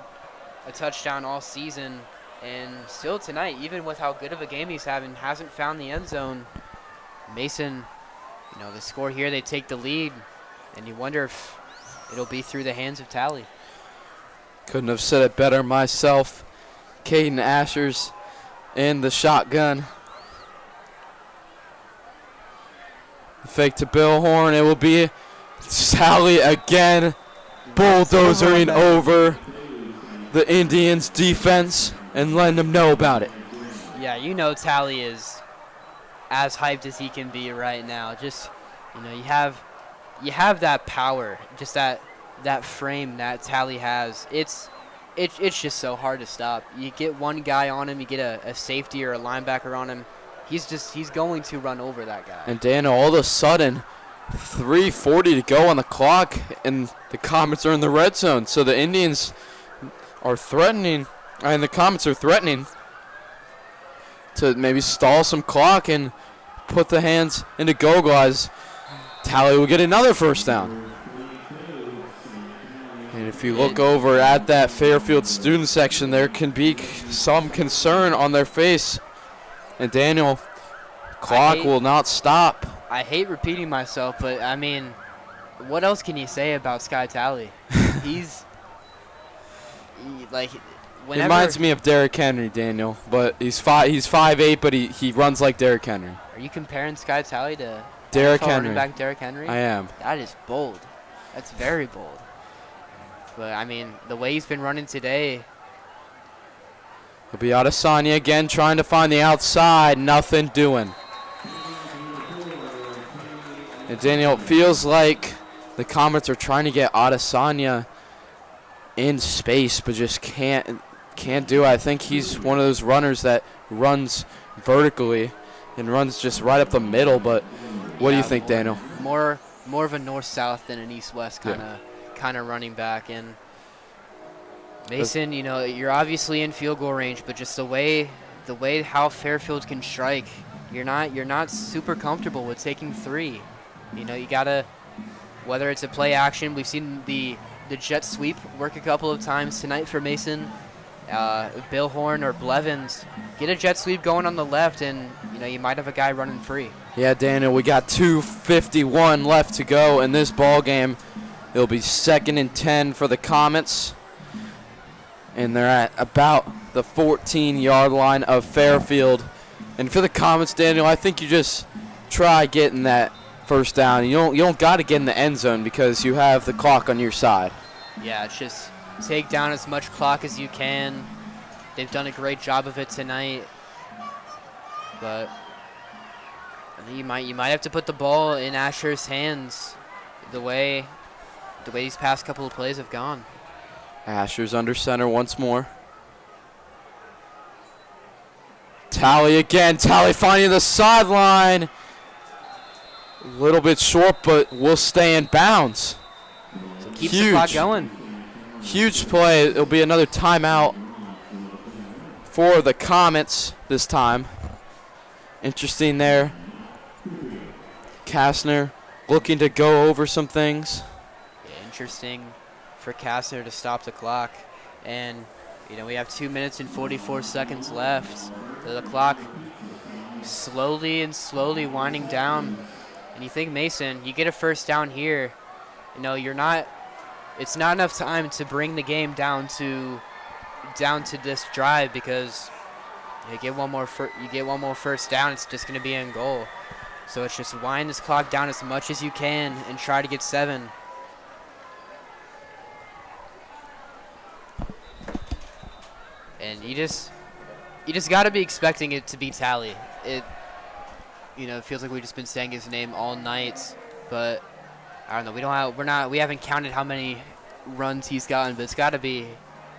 a touchdown all season, And still tonight, even with how good of a game he's having, hasn't found the end zone. Mason, the score here, they take the lead, and you wonder if it'll be through the hands of Tally. Couldn't have said it better myself. Caden Ashers in the shotgun. Fake to Bill Horn. It will be Tally again, bulldozering over the Indians' defense and letting them know about it. Yeah, Tally is as hyped as he can be right now. Just, you have that power, just that frame that Tally has. It's just so hard to stop. You get one guy on him, you get a safety or a linebacker on him, he's going to run over that guy. And Daniel, all of a sudden, 3:40 to go on the clock, and the Comets are in the red zone. So the Indians are threatening, and the Comets are threatening to maybe stall some clock and put the hands into go-go as Tally will get another first down. And if you look over at that Fairfield student section, there can be some concern on their face. And Daniel, clock will not stop. I hate repeating myself, but what else can you say about Sky Tally? He reminds me of Derrick Henry, Daniel, but he's 5'8", but he runs like Derrick Henry. Are you comparing Sky Tally to Derrick Henry? Running back Derrick Henry? I am. That is bold. That's very bold. But the way he's been running today. It'll be Adesanya again, trying to find the outside. Nothing doing. And Daniel, it feels like the Comets are trying to get Adesanya in space, but just can't do it. I think he's one of those runners that runs vertically and runs just right up the middle. But what do you think, Daniel? More of a north-south than an east-west kind of running back. And Mason, you're obviously in field goal range, but just the way how Fairfield can strike, you're not super comfortable with taking 3. You gotta, whether it's a play action, we've seen the jet sweep work a couple of times tonight for Mason. Bill Horn or Blevins, get a jet sweep going on the left, and you might have a guy running free. Yeah, Daniel, we got 2:51 left to go in this ball game. It'll be 2nd and 10 for the Comets, and they're at about the 14-yard line of Fairfield. And for the Comets, Daniel, I think you just try getting that first down. You don't got to get in the end zone because you have the clock on your side. Yeah, it's just take down as much clock as you can. They've done a great job of it tonight, but I think you might have to put the ball in Asher's hands. The way these past couple of plays have gone. Asher's under center once more. Tally again. Tally finding the sideline. A little bit short, but will stay in bounds. So keeps the clock going. Huge play. It'll be another timeout for the Comets this time. Interesting there. Kastner looking to go over some things. Yeah, interesting for Kastner to stop the clock. And, we have 2 minutes and 44 seconds left. The clock slowly winding down. And you think, Mason, you get a first down here. It's not enough time to bring the game down to this drive, because you get one more first down, it's just going to be in goal. So it's just wind this clock down as much as you can and try to get 7. And you just got to be expecting it to be Tally. It feels like we've just been saying his name all night, but I don't know. We haven't counted how many runs he's gotten, but it's got to be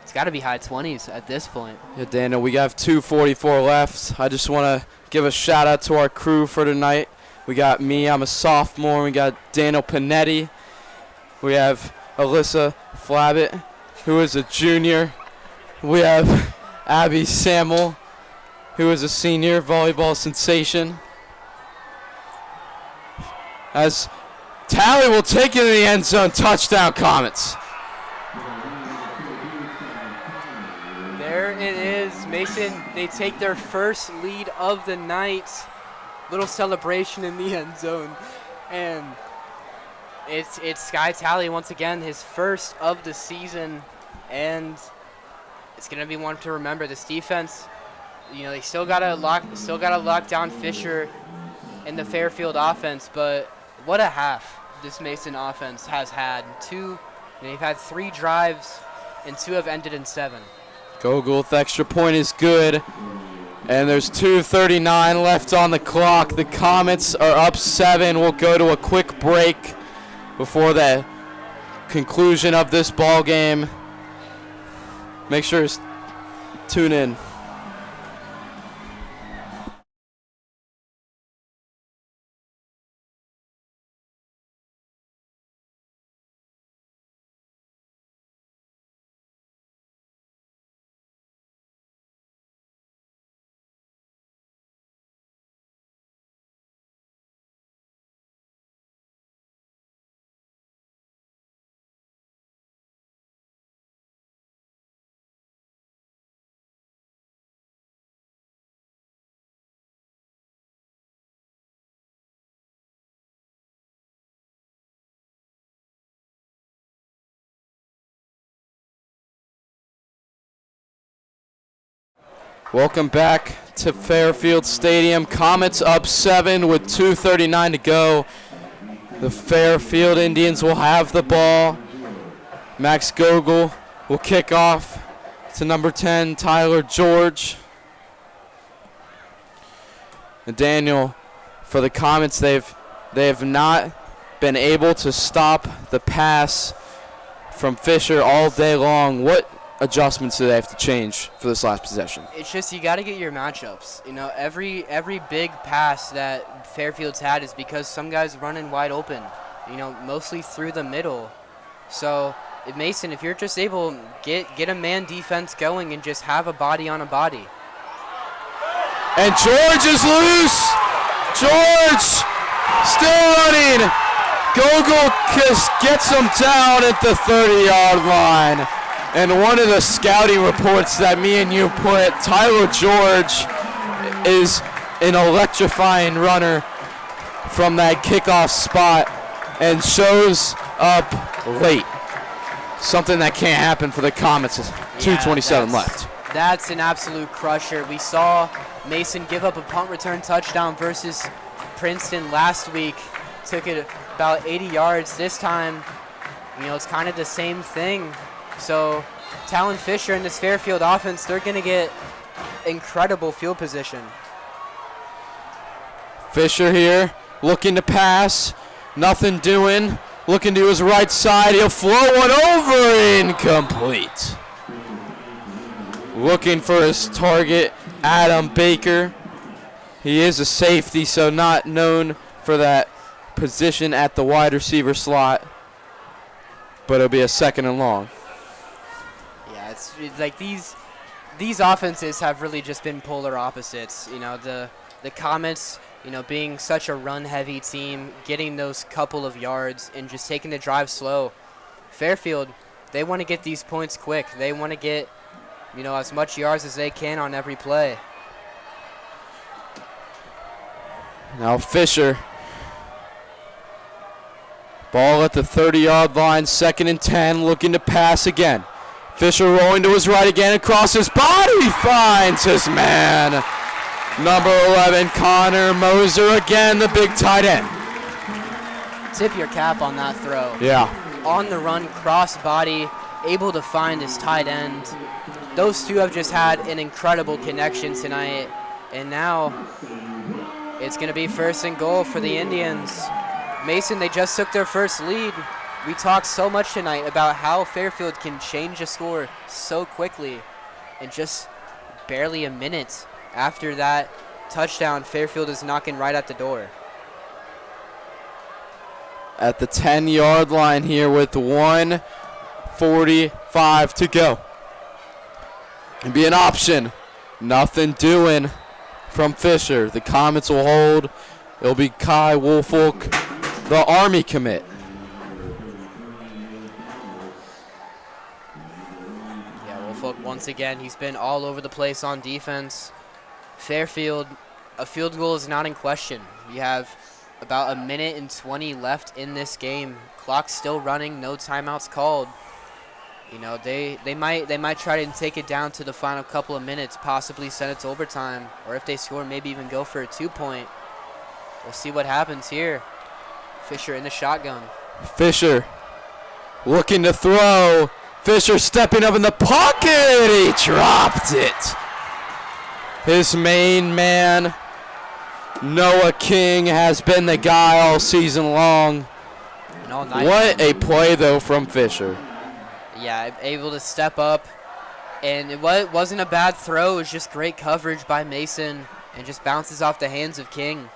high 20s at this point. Yeah, Daniel, we have 2:44 left. I just want to give a shout out to our crew for tonight. We got me, I'm a sophomore. We got Daniel Panetti. We have Alyssa Flabbit, who is a junior. We have Abby Samuel, who is a senior volleyball sensation. As Tally will take it in the end zone, touchdown Comets. There it is, Mason, they take their first lead of the night. Little celebration in the end zone. And it's Sky Talley once again, his first of the season. And it's going to be one to remember. This defense, they still gotta lock down Fisher in the Fairfield offense, but what a half this Mason offense has had. They've had 3 drives, and 2 have ended in 7. Gogol with extra point is good, and there's 2:39 left on the clock. The Comets are up 7. We'll go to a quick break before the conclusion of this ball game. Make sure to tune in. Welcome back to Fairfield Stadium. Comets up 7 with 2:39 to go. The Fairfield Indians will have the ball. Max Gogol will kick off to number 10, Tyler George. And Daniel, for the Comets, they have not been able to stop the pass from Fisher all day long. What adjustments do they have to change for this last possession? It's just you got to get your matchups. Every big pass that Fairfield's had is because some guy's running wide open, mostly through the middle. So, Mason, if you're just able to get a man defense going and just have a body on a body. And George is loose. George still running. Gogol gets him down at the 30-yard line. And one of the scouting reports that me and you put, Tyler George is an electrifying runner from that kickoff spot and shows up late. Something that can't happen for the Comets. 2:27 left. That's an absolute crusher. We saw Mason give up a punt return touchdown versus Princeton last week. Took it about 80 yards. This time, it's kind of the same thing. So, Talon Fisher and this Fairfield offense, they're going to get incredible field position. Fisher here, looking to pass. Nothing doing. Looking to his right side. He'll float one over. Incomplete. Looking for his target, Adam Baker. He is a safety, so not known for that position at the wide receiver slot. But it'll be a 2nd and long. It's like these offenses have really just been polar opposites. The Comets, being such a run-heavy team, getting those couple of yards and just taking the drive slow. Fairfield, they want to get these points quick. They want to get, as much yards as they can on every play. Now Fisher. Ball at the 30-yard line, 2nd and 10, looking to pass again. Fisher rolling to his right again, across his body, finds his man. Number 11, Connor Moser, again, the big tight end. Tip your cap on that throw. Yeah. On the run, cross body, able to find his tight end. Those two have just had an incredible connection tonight. And now it's going to be 1st and goal for the Indians. Mason, they just took their first lead. We talked so much tonight about how Fairfield can change a score so quickly. And just barely a minute after that touchdown, Fairfield is knocking right at the door. At the 10-yard line here with 1:45 to go. It'll be an option. Nothing doing from Fisher. The Comets will hold. It'll be Kai Woolfolk, the Army commit. once again. He's been all over the place on defense. Fairfield, a field goal is not in question. We have about 1:20 left in this game. Clock's still running, no timeouts called. You know, they might try to take it down to the final couple of minutes, possibly send it to overtime, or if they score, maybe even go for a 2-point. We'll see what happens here. Fisher in the shotgun. Fisher looking to throw. Fisher stepping up in the pocket. He dropped it. His main man, Noah King, has been the guy all season long. And all night. What a play, though, from Fisher. Yeah, able to step up. And it wasn't a bad throw. It was just great coverage by Mason and just bounces off the hands of King.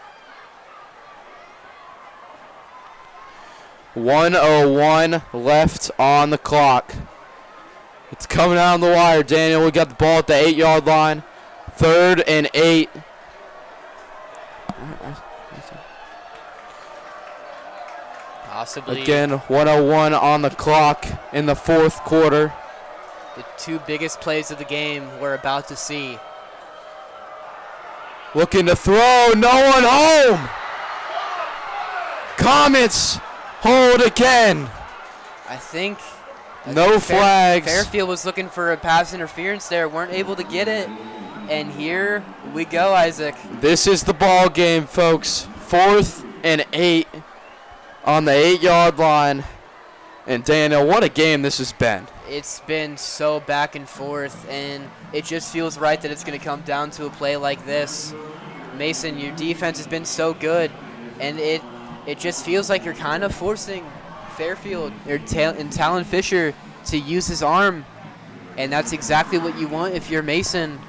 1:01 left on the clock. It's coming out on the wire, Daniel. We got the ball at the 8-yard line. 3rd and 8. Possibly. Again, 1:01 on the clock in the 4th quarter. The 2 biggest plays of the game we're about to see. Looking to throw. No one home. Comets hold again. I think No flags. Fairfield was looking for a pass interference there, weren't able to get it. And here we go, Isaac. This is the ball game, folks. 4th and 8 on the 8-yard line. And Daniel, what a game this has been. It's been so back and forth, and it just feels right that it's going to come down to a play like this. Mason, your defense has been so good, and it just feels like you're kind of forcing Fairfield and Talon Fisher to use his arm, and that's exactly what you want if you're Mason.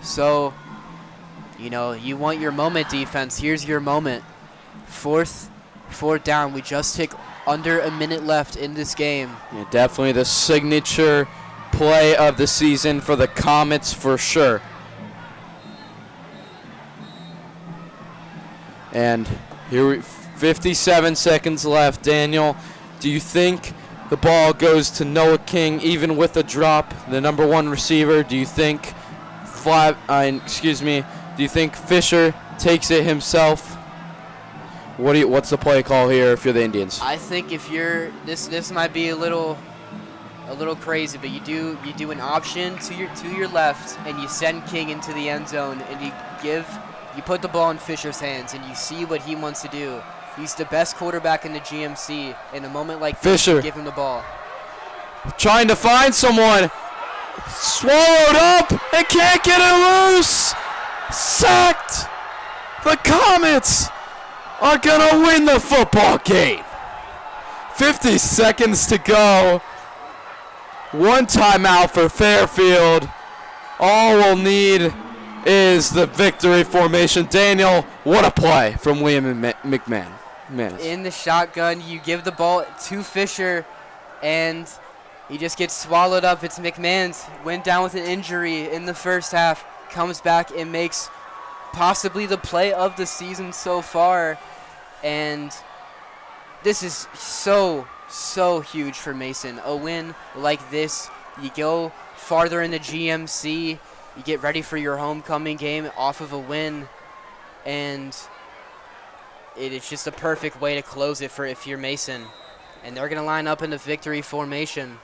So, you know, you want your moment defense. Here's your moment. Fourth down. We just took under a minute left in this game. Yeah, definitely the signature play of the season for the Comets for sure. And here 57 seconds left. Daniel, do you think the ball goes to Noah King even with a drop, the number 1 receiver? Do you think do you think Fisher takes it himself? What's the play call here if you're the Indians? I think if you're this might be a little crazy, but you do an option to your left and you send King into the end zone and you put the ball in Fisher's hands and you see what he wants to do. He's the best quarterback in the GMC. In a moment like this, Fisher, give him the ball. Trying to find someone. Swallowed up and can't get it loose. Sacked. The Comets are going to win the football game. 50 seconds to go. 1 timeout for Fairfield. All we'll need is the victory formation. Daniel, what a play from William McMahon. In the shotgun, you give the ball to Fisher, and he just gets swallowed up. It's McMahon's. Went down with an injury in the first half. Comes back and makes possibly the play of the season so far. And this is so huge for Mason. A win like this, you go farther in the GMC, you get ready for your homecoming game off of a win, and it is just a perfect way to close it for if you're Mason. And they're going to line up in the victory formation.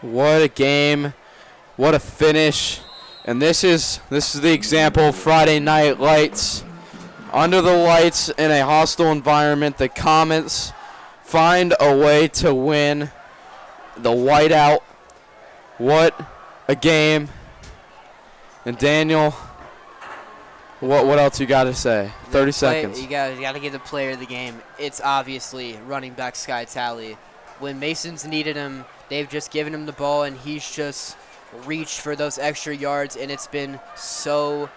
What a game. What a finish. And this is the example of Friday Night Lights. Under the lights in a hostile environment, the Comets find a way to win the whiteout. What a game. And Daniel, what else you got to say? 30 seconds. You got to give the player of the game. It's obviously running back Sky Talley. When Mason's needed him, they've just given him the ball, and he's just reached for those extra yards, and it's been so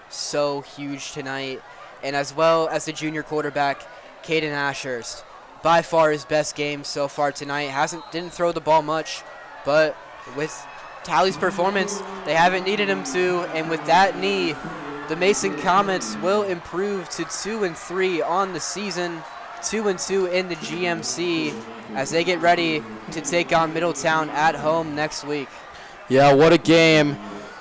huge tonight. And as well as the junior quarterback, Caden Ashurst, by far his best game so far tonight. Didn't throw the ball much, but with Talley's performance, they haven't needed him to, and with that knee, the Mason Comets will improve to 2-3 on the season. 2-2 in the GMC as they get ready to take on Middletown at home next week. Yeah, what a game.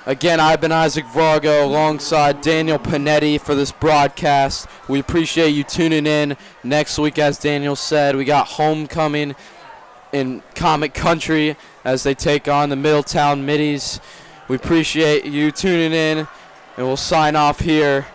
Again, I've been Isaac Vargo alongside Daniel Panetti for this broadcast. We appreciate you tuning in. Next week, as Daniel said, we got homecoming in Comic Country as they take on the Middletown Middies. We appreciate you tuning in, and we'll sign off here.